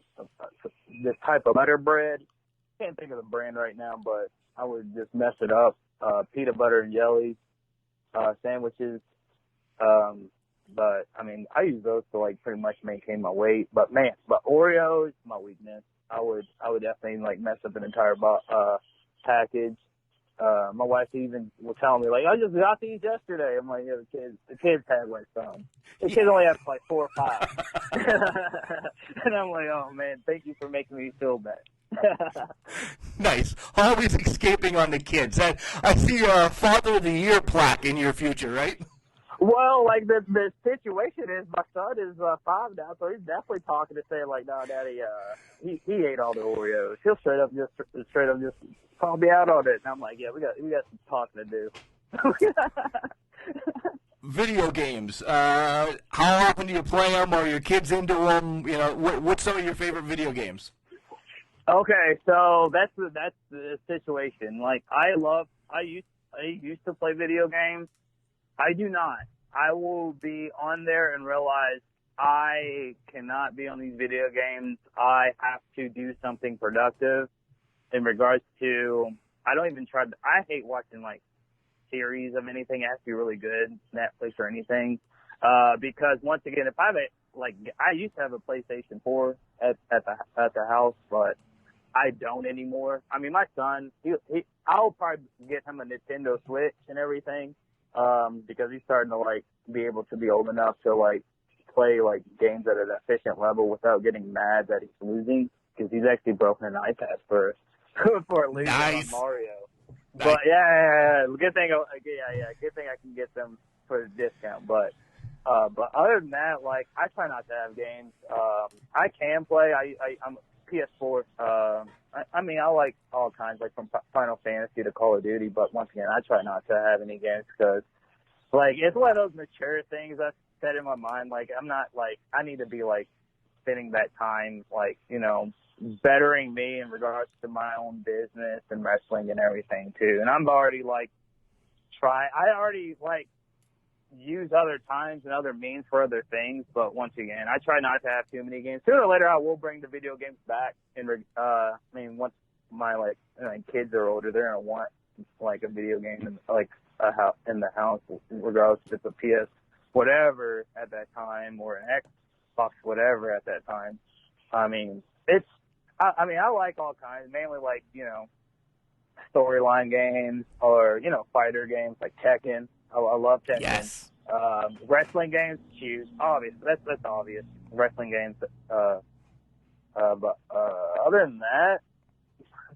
this type of butter bread. Can't think of the brand right now, but I would just mess it up. Peanut butter and jelly sandwiches. But I mean, I use those to like pretty much maintain my weight. But Oreos, my weakness. I would definitely like mess up an entire package. My wife even was telling me like, I just got these yesterday. I'm like, yeah, the kids had like some. The kids only have like 4 or 5. And I'm like, oh man, thank you for making me feel bad. Nice. Always escaping on the kids. I see a Father of the Year plaque in your future, right? Well, like the situation is, my son is 5 now, so he's definitely talking to say like, no, Daddy, he ate all the Oreos. He'll straight up just call me out on it, and I'm like, yeah, we got some talking to do. Video games. How often do you play them? Are your kids into them? What's some of your favorite video games? Okay, so that's the situation. Like I used to play video games. I do not. I will be on there and realize I cannot be on these video games. I have to do something productive in regards to, I hate watching like series of anything. It has to be really good, Netflix or anything. Because once again, if I used to have a PlayStation 4 at the house, but I don't anymore. I mean, my son, I'll probably get him a Nintendo Switch and everything. Because he's starting to like be able to be old enough to like play like games at an efficient level without getting mad that he's losing, because he's actually broken an iPad for for losing Nice. on Mario. Nice. But yeah, good thing. Good thing I can get them for a discount. But other than that, like, I try not to have games. I can play. I'm PS4. I mean, I like all kinds, like from Final Fantasy to Call of Duty. But once again, I try not to have any games because, like, it's one of those mature things I set in my mind. Like, I'm not like I need to be like spending that time, like, you know, bettering me in regards to my own business and wrestling and everything too. And I'm already like I already like use other times and other means for other things. But once again, I try not to have too many games. Sooner or later, I will bring the video games back. I mean, once my kids are older, they're gonna want like a video game in, like in the house, regardless if it's a PS whatever at that time or an Xbox whatever at that time. I mean, I like all kinds, mainly like, you know, storyline games or, you know, fighter games like Tekken. I love Tekken. Yes. Wrestling games, huge. Obvious. That's obvious. Wrestling games. But other than that,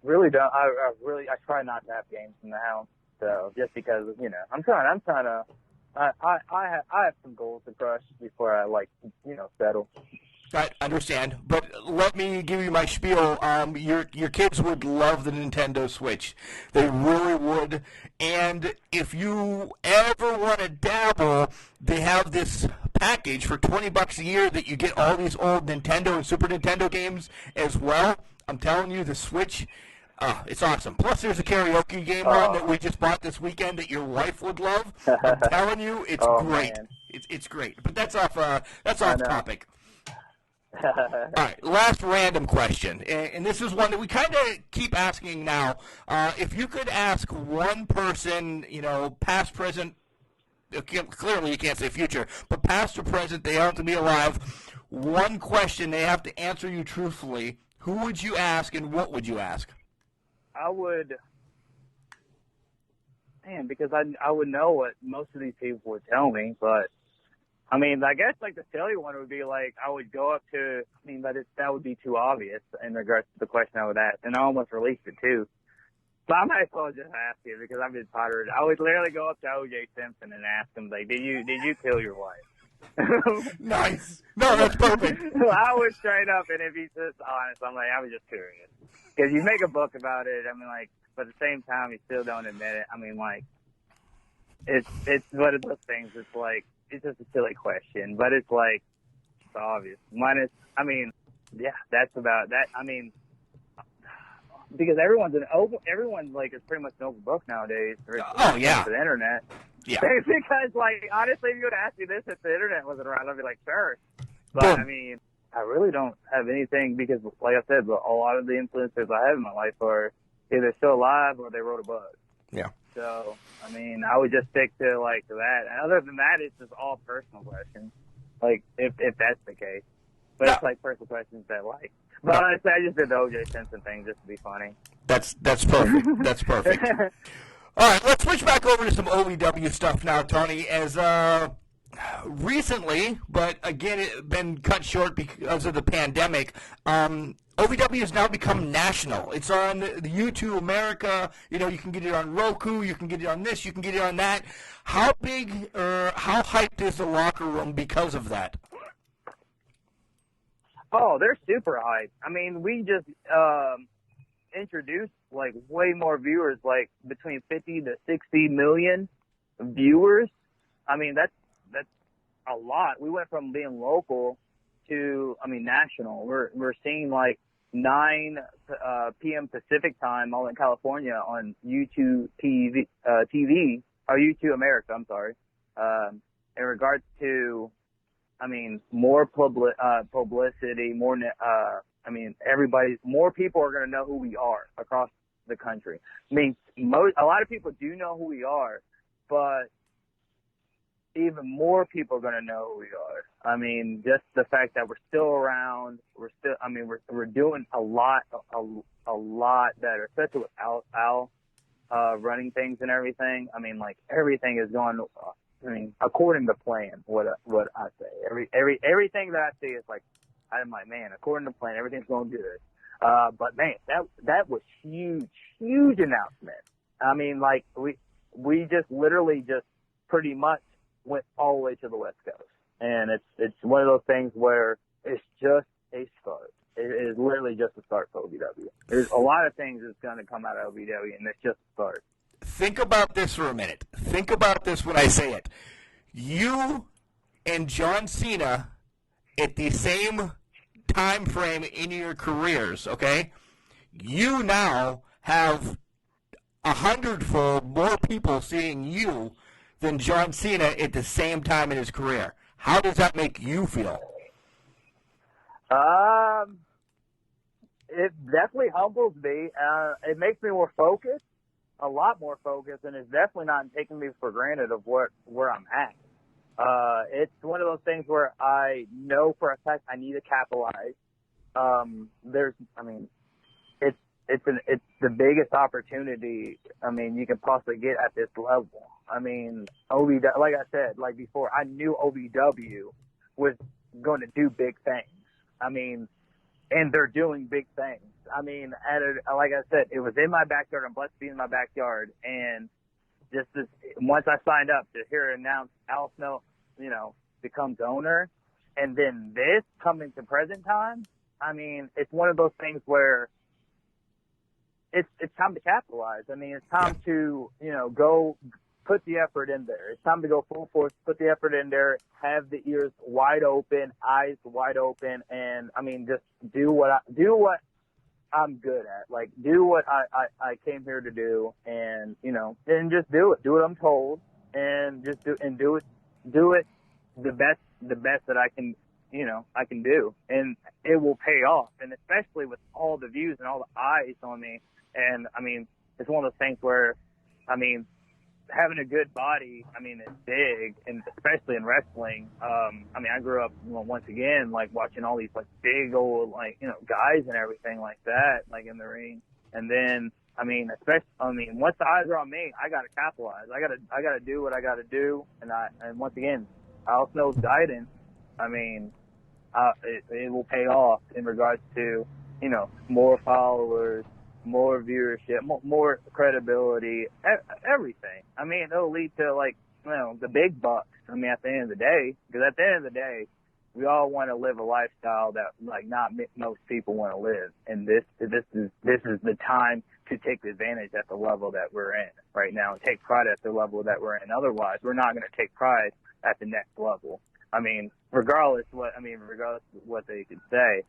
really don't. I try not to have games in the house. So just because, you know, I'm trying to. I have some goals to crush before I, like, you know, settle. I understand, but let me give you my spiel. Your kids would love the Nintendo Switch. They really would. And if you ever want to dabble, they have this package for $20 a year that you get all these old Nintendo and Super Nintendo games as well. I'm telling you, the Switch, it's awesome. Plus, there's a karaoke game on that we just bought this weekend that your wife would love. I'm telling you, it's great. Man. It's great. But that's off topic. All right, last random question, and this is one that we kind of keep asking now. If you could ask one person, you know, past, present, clearly you can't say future, but past or present, they have to be alive, one question they have to answer you truthfully, who would you ask and what would you ask? I would, man, because I would know what most of these people would tell me, but I mean, I guess, like, the silly one would be, like, I would go up to, I mean, but that would be too obvious in regards to the question I would ask, and I almost released it, too. So I might as well just ask you, because I've been pottered. I would literally go up to O.J. Simpson and ask him, like, did you kill your wife? Nice. No, that's perfect. I would straight up, and if he's just honest, I'm like, I was just curious. Because you make a book about it, I mean, like, but at the same time, you still don't admit it. I mean, like, it's one of those things, it's like, it's just a silly question, but it's like, it's obvious. I mean, yeah, that's about that. I mean, because everyone like is pretty much an open book nowadays. Oh yeah, the internet. Yeah. Because, like, honestly, if you would ask me this if the internet wasn't around, I'd be like, sure. But Boom. I mean, I really don't have anything because, like I said, a lot of the influencers I have in my life are either still alive or they wrote a book. Yeah. So, I mean, I would just stick to, like, that. And other than that, it's just all personal questions, like, if that's the case. But it's, like, personal questions that, like... But honestly, I just did the O.J. Simpson thing just to be funny. That's perfect. That's perfect. All right, let's switch back over to some OVW stuff now, Tony. As recently, but again, it been cut short because of the pandemic, OVW has now become national. It's on the YouTube America. You know, you can get it on Roku. You can get it on this. You can get it on that. How big or how hyped is the locker room because of that? Oh, they're super hyped. I mean, we just introduced, like, way more viewers, like, between 50 to 60 million viewers. I mean, that's a lot. We went from being local to, I mean, national. We're seeing, like, 9 p.m. Pacific time all in California on YouTube TV, or YouTube America, I'm sorry. In regards to, I mean, more publicity, more, I mean, more people are going to know who we are across the country. I mean, a lot of people do know who we are, but even more people are going to know who we are. I mean, just the fact that we're still around, we're doing a lot better, especially with Al running things and everything. I mean, like, everything is going, I mean, according to plan, what I say. Everything that I see is like, I'm like, man, according to plan, everything's going good. But man, that was huge announcement. I mean, like we just literally just pretty much went all the way to the West Coast, and it's one of those things where it's just a start. It is literally just a start for OVW. There's a lot of things that's going to come out of OVW, and it's just a start. Think about this for a minute. Think about this when I say it. You and John Cena at the same time frame in your careers, okay? You now have 100-fold more people seeing you than John Cena at the same time in his career. How does that make you feel? It definitely humbles me. It makes me more focused, a lot more focused, and it's definitely not taking me for granted of where I'm at. It's one of those things where I know for a fact I need to capitalize. It's the biggest opportunity, you can possibly get at this level. OVW, like I said, like before, I knew OVW was going to do big things. And they're doing big things. Like I said, it was in my backyard. I'm blessed to be in my backyard. And just once I signed up to hear it announced, Al Snow, becomes owner, and then this coming to present time, it's one of those things where it's time to capitalize. It's time to, go put the effort in there. It's time to go full force, put the effort in there, have the ears wide open, eyes wide open, and just do what I'm good at. Like, do what I came here to do, and and just do it. Do what I'm told, and just do it the best that I can I can do, and it will pay off. And especially with all the views and all the eyes on me, and it's one of those things where having a good body, it's big, and especially in wrestling. I grew up, once again, like watching all these like big old guys and everything like that, like in the ring. And then, especially, once the eyes are on me, I gotta capitalize. I gotta do what I gotta do. And once again, Al Snow's guidance, it will pay off in regards to, more followers, more viewership, more credibility, everything. It'll lead to the big bucks. At the end of the day, because at the end of the day, we all want to live a lifestyle that not most people want to live. And this is the time to take advantage at the level that we're in right now, and take pride at the level that we're in. Otherwise, we're not going to take pride at the next level. Regardless of what they could say.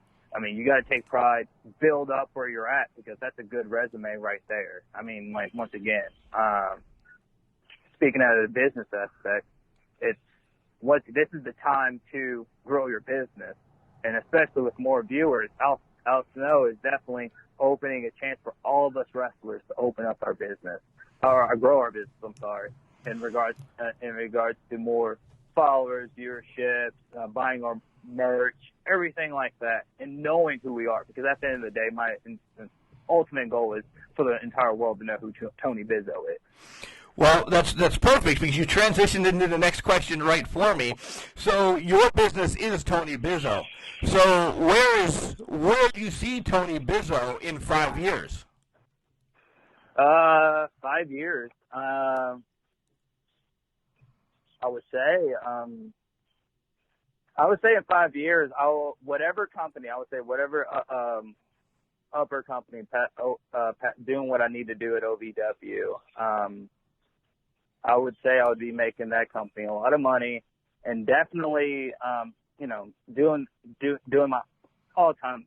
You got to take pride, build up where you're at, because that's a good resume right there. Once again, speaking out of the business aspect, this is the time to grow your business, and especially with more viewers. Al Snow is definitely opening a chance for all of us wrestlers to open up our business, or grow our business. I'm sorry, in regards to more followers, viewership, buying our merch, everything like that, and knowing who we are. Because at the end of the day, my ultimate goal is for the entire world to know who Tony Bizo is. Well, that's perfect, because you transitioned into the next question right for me. So your business is Tony Bizo. So where do you see Tony Bizo in 5 years? 5 years. I would say in 5 years, whatever upper company, doing what I need to do at OVW, I would say I would be making that company a lot of money, and definitely, doing my all time,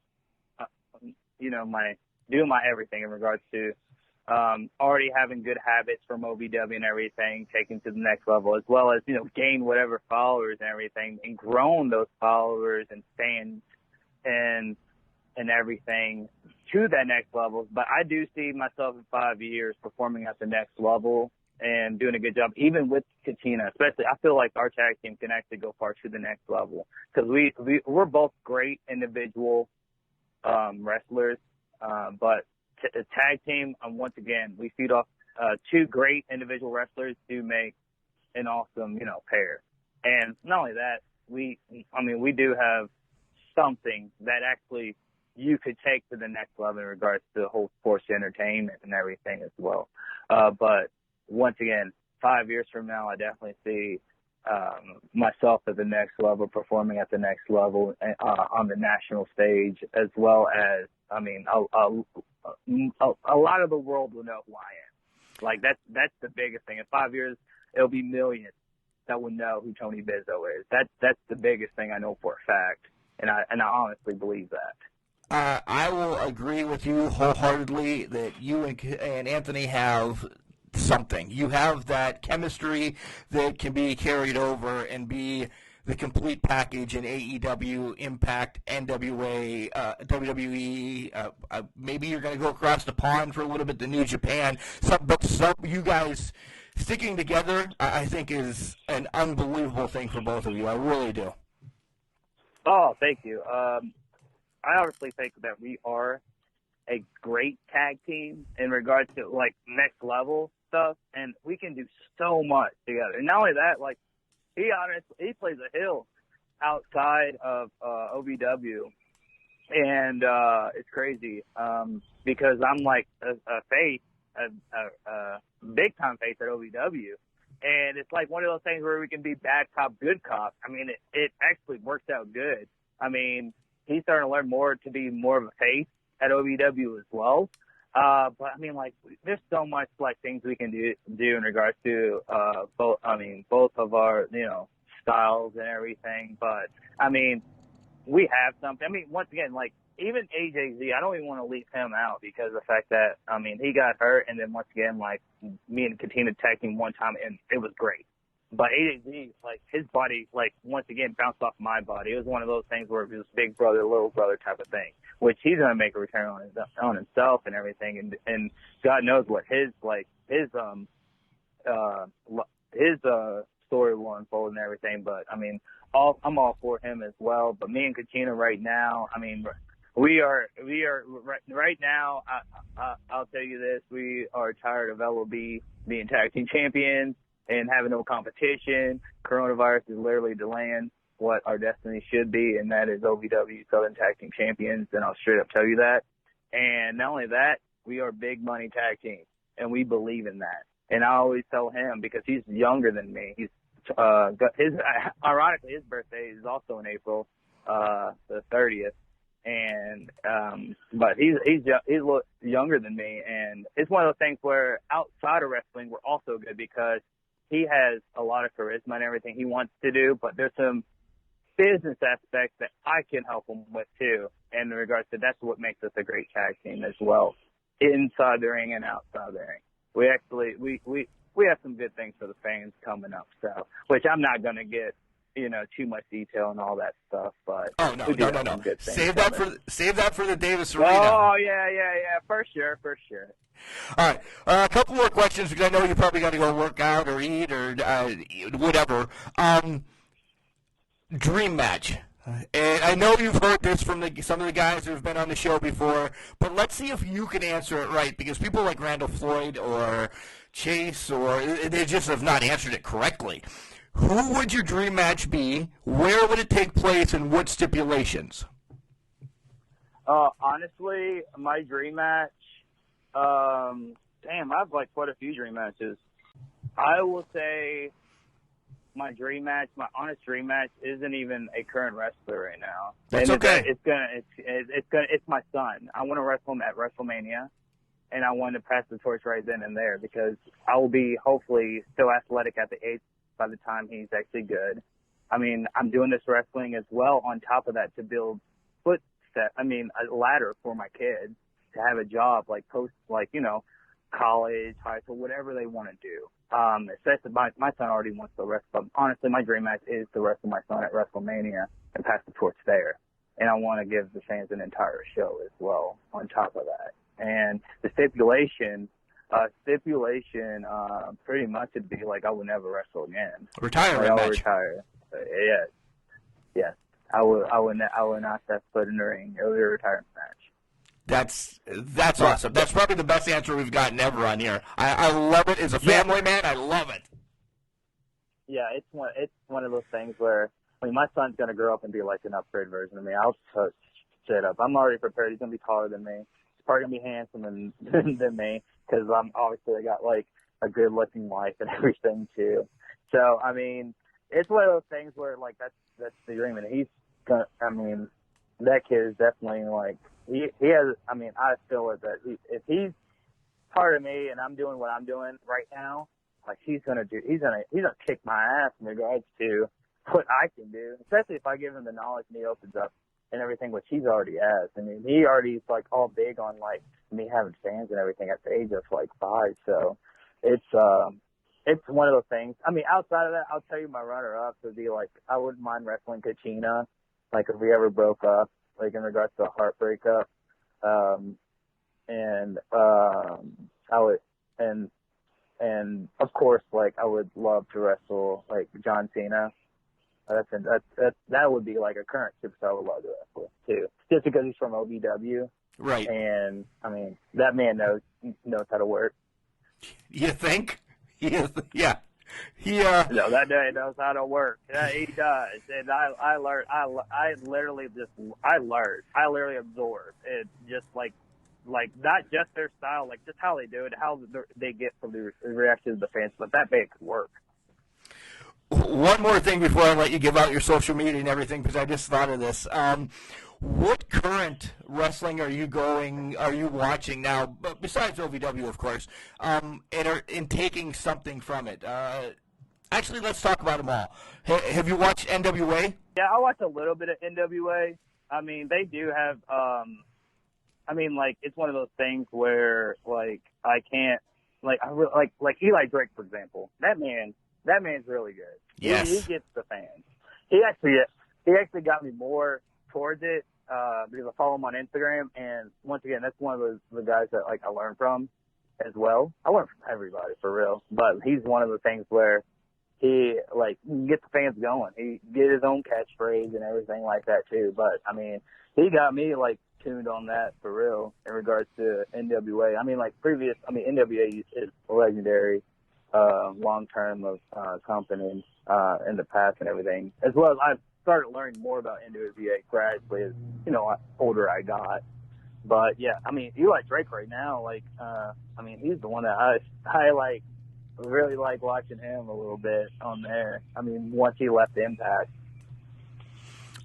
doing my everything in regards to, already having good habits from OVW and everything, taken to the next level, as well as, gain whatever followers and everything, and grown those followers and fans and everything to that next level. But I do see myself in 5 years performing at the next level and doing a good job, even with Katina, especially. I feel like our tag team can actually go far to the next level, because we're both great individual wrestlers, but a tag team, once again, we feed off two great individual wrestlers to make an awesome, pair. And not only that, we do have something that actually you could take to the next level in regards to the whole sports entertainment and everything as well. But once again, 5 years from now, I definitely see myself at the next level, performing at the next level on the national stage, as well as, I mean, a lot of the world will know who I am. Like, that's the biggest thing. In 5 years, it'll be millions that will know who Tony Bizo is. That's the biggest thing I know for a fact, and I honestly believe that. I will agree with you wholeheartedly that you and Anthony have something. You have that chemistry that can be carried over and be the complete package in AEW, Impact, NWA, WWE. Maybe you're going to go across the pond for a little bit to New Japan. But you guys sticking together, I think, is an unbelievable thing for both of you. I really do. Oh, thank you. I honestly think that we are a great tag team in regards to, like, next level stuff, and we can do so much together. And not only that, like, he plays a hill outside of OVW, and it's crazy because I'm like a face, a big time face at OVW, and it's like one of those things where we can be bad cop, good cop. I mean, it actually works out good. I mean, he's starting to learn more to be more of a face at OVW as well. But I mean, like, there's so much like things we can do in regards to both of our, you know, styles and everything. But I mean, we have something. I mean, once again, like, even AJZ, I don't even want to leave him out because of the fact that, I mean, he got hurt, and then once again, like, me and Katina tagged him one time, and it was great. But AJZ, like, his body, like, once again, bounced off my body. It was one of those things where it was big brother, little brother type of thing, which he's going to make a return on himself and everything. And God knows what his story will unfold and everything. But, I mean, I'm all for him as well. But me and Katina right now, I mean, we are right now, I'll tell you this, we are tired of LOB being tag team champions and having no competition. Coronavirus is literally delaying what our destiny should be, and that is OVW Southern Tag Team Champions, and I'll straight up tell you that. And not only that, we are big money tag team, and we believe in that. And I always tell him, because he's younger than me, he's ironically, his birthday is also in April, the 30th. And but he's a little younger than me, and it's one of those things where outside of wrestling, we're also good because he has a lot of charisma and everything he wants to do, but there's some business aspects that I can help him with too. And in regards to, that's what makes us a great tag team as well, inside the ring and outside the ring. We actually we have some good things for the fans coming up, so which I'm not gonna get, you know, too much detail and all that stuff, but no. Save that for the Davis Arena. Oh yeah, for sure. All right, a couple more questions because I know you probably got to go work out or eat or whatever. Dream match. And I know you've heard this from some of the guys who have been on the show before, but let's see if you can answer it right, because people like Randall Floyd or Chase, or they just have not answered it correctly. Who would your dream match be? Where would it take place, and what stipulations? Honestly, my dream match, I have like quite a few dream matches. I will say my honest dream match isn't even a current wrestler right now. That's okay. It's my son. I want to wrestle him at WrestleMania, and I want to pass the torch right then and there because I will be hopefully still athletic at the age by the time he's actually good. I mean, I'm doing this wrestling as well on top of that to build a ladder for my kids to have a job, like post, like, you know, college, high school, whatever they want to do. Especially my son already wants to wrestle. But honestly, my dream match is to wrestle my son at WrestleMania and pass the torch there. And I want to give the fans an entire show as well on top of that. And the stipulation pretty much would be like I would never wrestle again. Retirement match. Retire. Yes. I would not step foot in the ring. It would be a retirement match. That's awesome. That's probably the best answer we've gotten ever on here. I love it. As a family man, I love it. Yeah, it's one of those things where, I mean, my son's gonna grow up and be like an upgrade version of me. I'll shit up. I'm already prepared. He's gonna be taller than me. He's probably gonna be handsome than me because I'm obviously I got like a good looking wife and everything too. So I mean, it's one of those things where like that's the dream, and he's gonna. I mean, that kid is definitely like he has. I mean, I feel it that if he's part of me and I'm doing what I'm doing right now, like he's gonna kick my ass in regards to what I can do, especially if I give him the knowledge and he opens up and everything, which he's already has. I mean, he already's like all big on like me having fans and everything at the age of like 5. So it's one of those things. I mean, outside of that, I'll tell you my runner-up would be like I wouldn't mind wrestling Kachina, like if we ever broke up, like in regards to a heart breakup. I would and of course like I would love to wrestle like John Cena. That would be like a current superstar I would love to wrestle too, just because he's from OVW. Right. And I mean that man knows how to work. You think? Yeah. No, that guy knows how to work. Yeah, he does. And I learned. I literally absorb it. Just like not just their style, like just how they do it, how they get from the reaction of the fans. But that man could work. One more thing before I let you give out your social media and everything, because I just thought of this. What current wrestling are you watching now, besides OVW, of course, and taking something from it? Actually, let's talk about them all. Have you watched NWA? Yeah, I watched a little bit of NWA. I mean, they do have, I mean, like, it's one of those things where, like, I can't, like, like Eli Drake, for example. That man's really good. Yes. He gets the fans. He actually got me more towards it, because I follow him on Instagram, and once again, that's one of the guys that, like, I learned from as well. I learned from everybody, for real. But he's one of the things where he, like, gets the fans going. He get his own catchphrase and everything like that, too. But, I mean, he got me, like, tuned on that, for real, in regards to NWA. I mean, like, NWA is legendary, long-term of companies in the past and everything, as well as I've started learning more about NWA gradually as, older I got. But, yeah, I mean, Eli Drake right now, like, I mean, he's the one that I like, really like watching him a little bit on there. I mean, once he left Impact.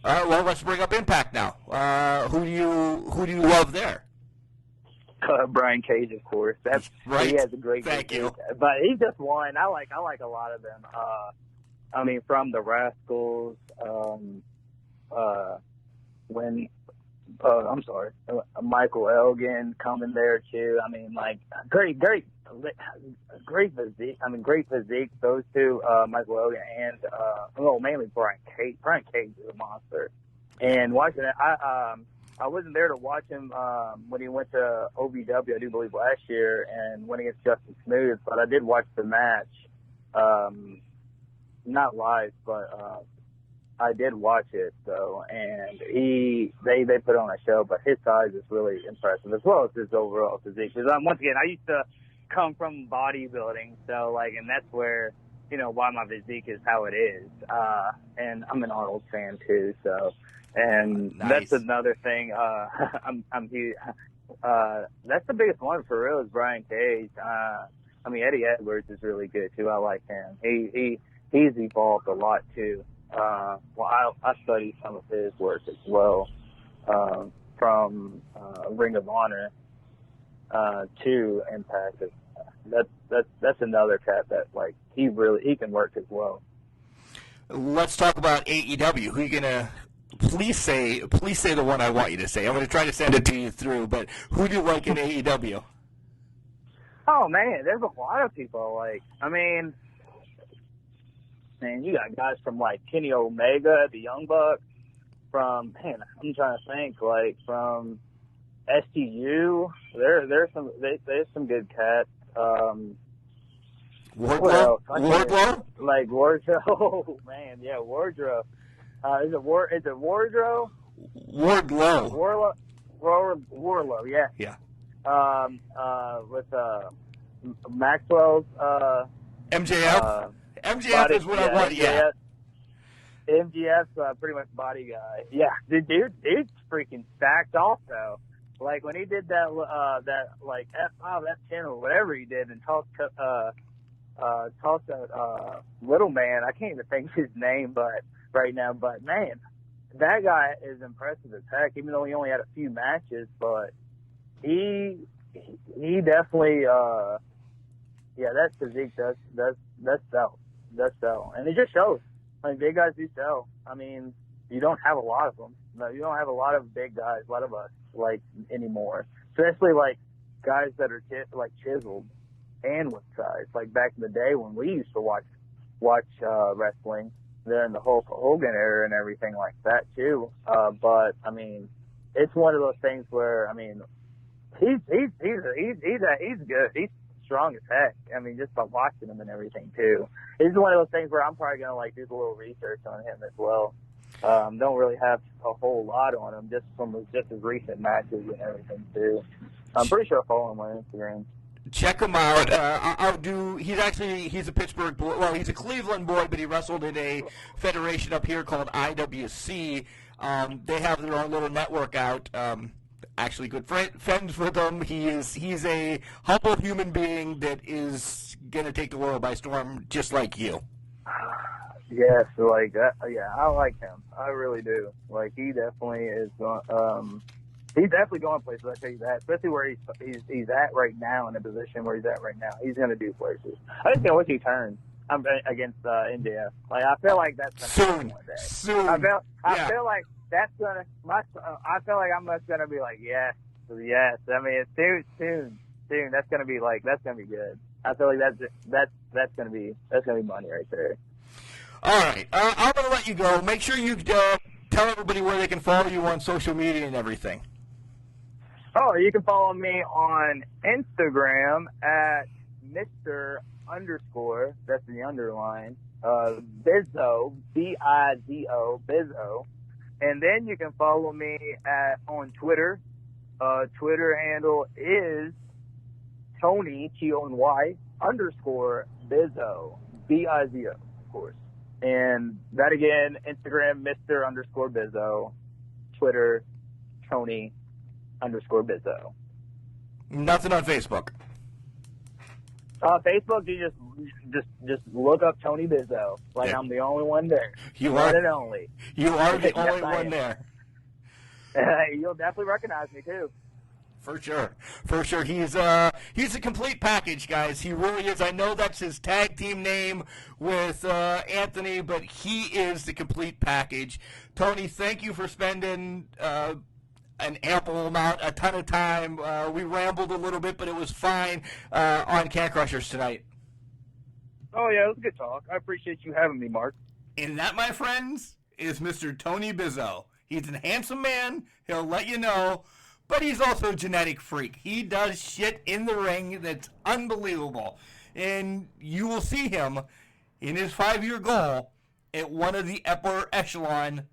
All right, well, let's bring up Impact now. Who do you love there? Brian Cage, of course. That's right. He has a great. Thank you. But he's just one. I like a lot of them. I mean, from the Rascals. Michael Elgin coming there too. I mean, like great physique. I mean, great physique. Those two, Michael Elgin and mainly Brian Cage. Brian Cage is a monster. And watching it, I wasn't there to watch him when he went to OVW, I do believe, last year, and went against Justin Smooth. But I did watch the match, not live, but I did watch it though, and they put on a show. But his size is really impressive, as well as his overall physique. Because once again, I used to come from bodybuilding, so like, and that's where why my physique is how it is. And I'm an Arnold fan too, so. And nice. That's another thing. I'm huge. That's the biggest one for real is Brian Cage. I mean, Eddie Edwards is really good too. I like him. He's evolved a lot too. Well, I studied some of his work as well, from Ring of Honor to Impact. That's another cat that like he can work as well. Let's talk about AEW. Who are you gonna? Please say the one I want you to say. I'm going to try to send it to you through, but who do you like in AEW? Oh, man, there's a lot of people I like. I mean, you got guys from, like, Kenny Omega, the Young Bucks, I'm trying to think, like, from STU. There's some good cats. Wardlow? Like, Wardrow. Oh, man, yeah, Wardrow. Is it Wardrow? Wardlow. Wardlow, yeah. Yeah. With Maxwell's MJF. MJF is what I want. Yeah. MGF's pretty much body guy. Yeah, dude's freaking stacked also. Like when he did that like F5, F10 or whatever he did and tossed that little man. I can't even think his name, right now. But man, that guy is impressive as heck. Even though he only had a few matches, but he definitely that physique does sell, and it just shows. Like big guys do sell. I mean, you don't have a lot of them. No, you don't have a lot of big guys, a lot of us, like, anymore. Especially, like, guys that are, chiseled and with size. Like, back in the day when we used to watch wrestling, during the Hulk Hogan era and everything like that, too. But, I mean, it's one of those things where, I mean, he's good. He's strong as heck. I mean, just by watching him and everything, too. It's one of those things where I'm probably going to, like, do a little research on him as well. Don't really have a whole lot on him, just from his recent matches and everything too. I'm pretty sure I follow him on Instagram. Check him out. He's a Pittsburgh boy. Well, he's a Cleveland boy, but he wrestled in a federation up here called IWC. They have their own little network out. Actually, good friends with him. He's a humble human being that is gonna take the world by storm, just like you. Yes, like that. Yeah, I like him. I really do. Like he definitely is. He's definitely going places. I tell you that. Especially where he's at right now, in the position where he's at right now. He's going to do places. I just can't wait till he turns. I'm against MJF. Like I feel like that's gonna happen one day. Soon. I feel like that's gonna. I feel like I'm just gonna be like yes. I mean, it's soon. That's gonna be good. I feel like that's gonna be money right there. All right, I'm going to let you go. Make sure you tell everybody where they can follow you on social media and everything. Oh, you can follow me on Instagram at Mr. _ that's the underline, Bizo, Bizo, Bizo. And then you can follow me on Twitter. Twitter handle is Tony, Tony, _ Bizo, Bizo, of course. And that again, Instagram, Mr. _ Bizo, Twitter, Tony _ Bizo. Nothing on Facebook. Facebook, you just look up Tony Bizo. Like yeah. I'm the only one there. You are the only. You are the only one there. You'll definitely recognize me too. For sure. He's a complete package, guys. He really is. I know that's his tag team name with Anthony, but he is the complete package. Tony, thank you for spending an ample amount, a ton of time. We rambled a little bit, but it was fine on Can Crushers tonight. Oh, yeah, it was a good talk. I appreciate you having me, Mark. And that, my friends, is Mr. Tony Bizo. He's a handsome man. He'll let you know. But he's also a genetic freak. He does shit in the ring that's unbelievable. And you will see him in his 5-year goal at one of the upper echelon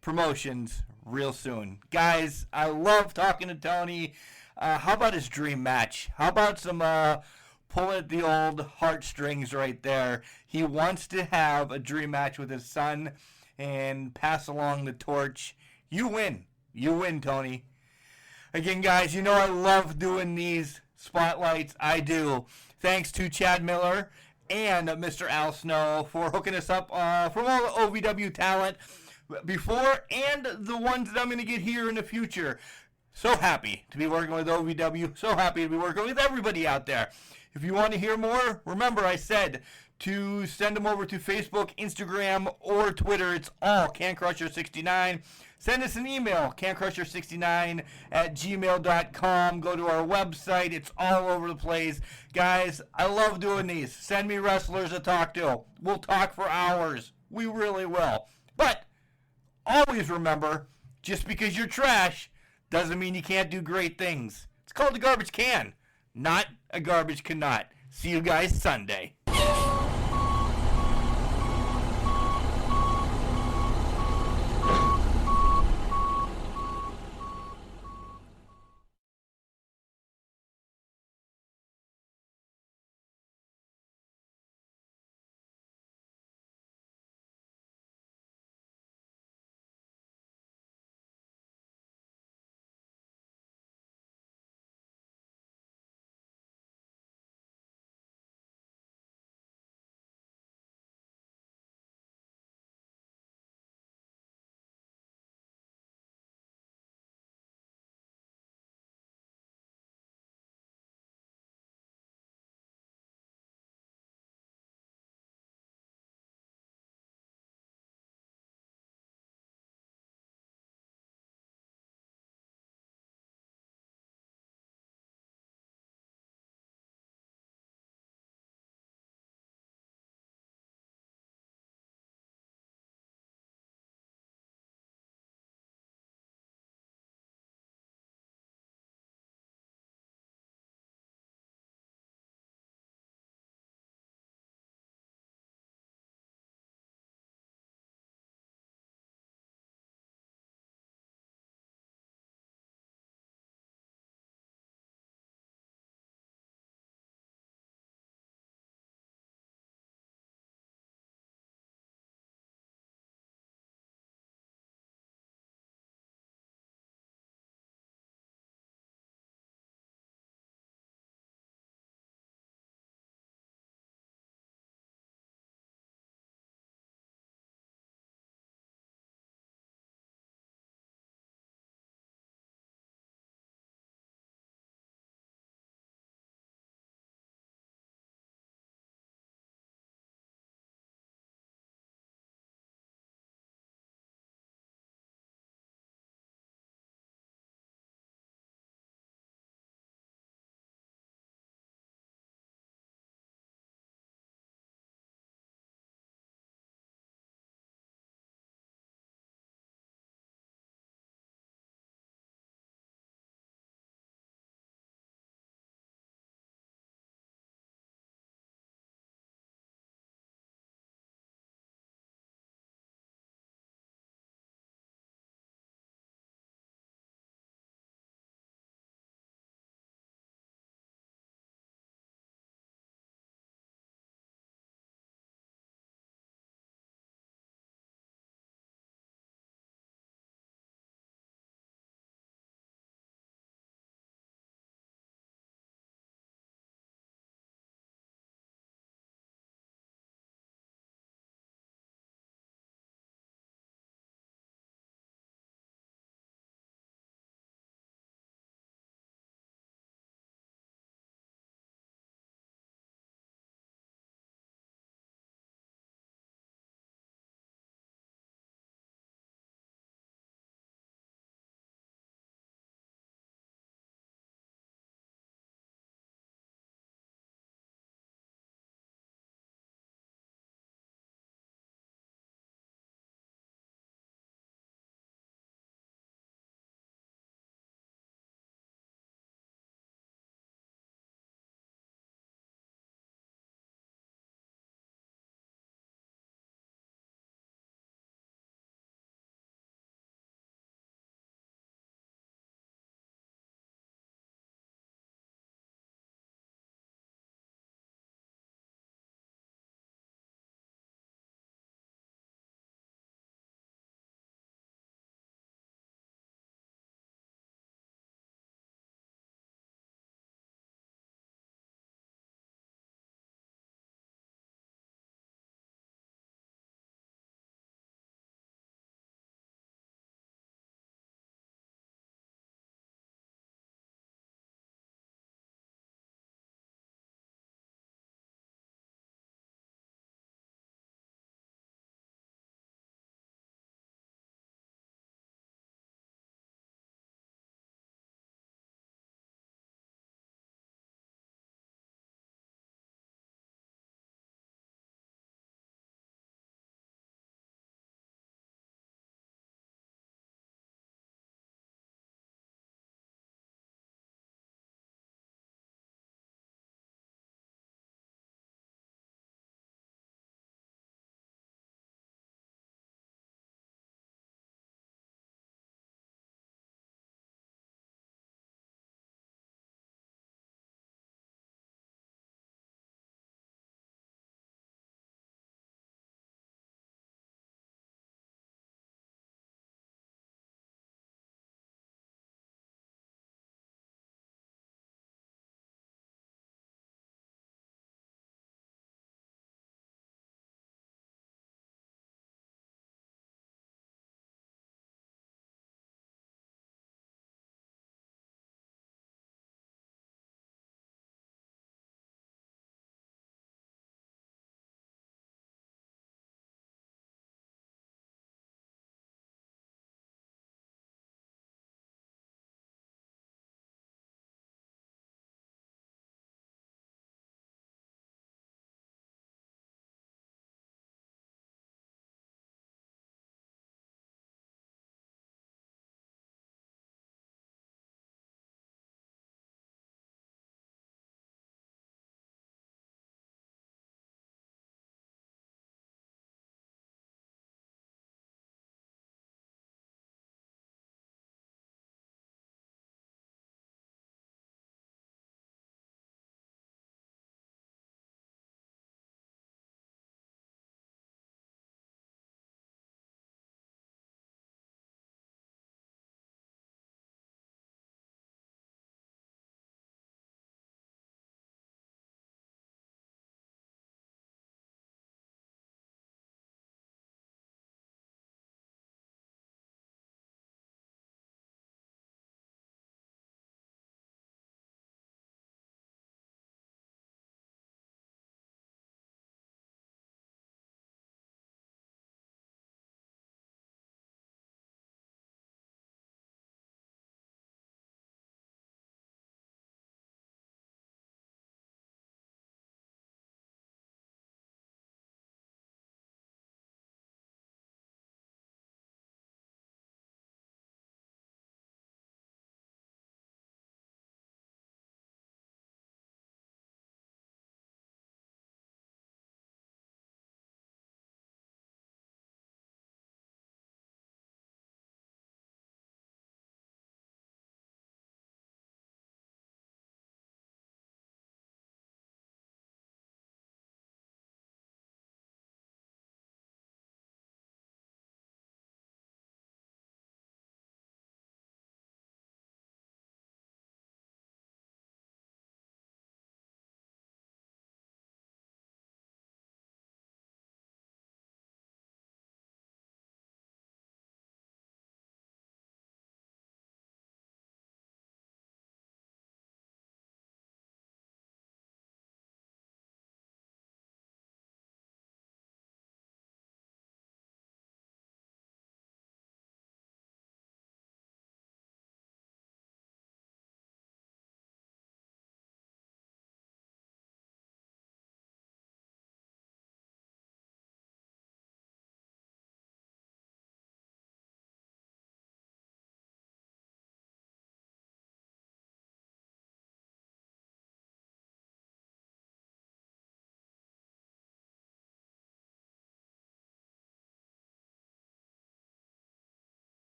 promotions real soon. Guys, I love talking to Tony. How about his dream match? How about some pulling at the old heartstrings right there? He wants to have a dream match with his son and pass along the torch. You win. You win, Tony. Again, guys, you know I love doing these spotlights. I do. Thanks to Chad Miller and Mr. Al Snow for hooking us up from all the OVW talent before and the ones that I'm going to get here in the future. So happy to be working with OVW. So happy to be working with everybody out there. If you want to hear more, remember I said to send them over to Facebook, Instagram, or Twitter. It's all CanCrusher69. Send us an email, cancrusher69@gmail.com. Go to our website. It's all over the place. Guys, I love doing these. Send me wrestlers to talk to. We'll talk for hours. We really will. But always remember, just because you're trash doesn't mean you can't do great things. It's called a garbage can, not a garbage cannot. See you guys Sunday.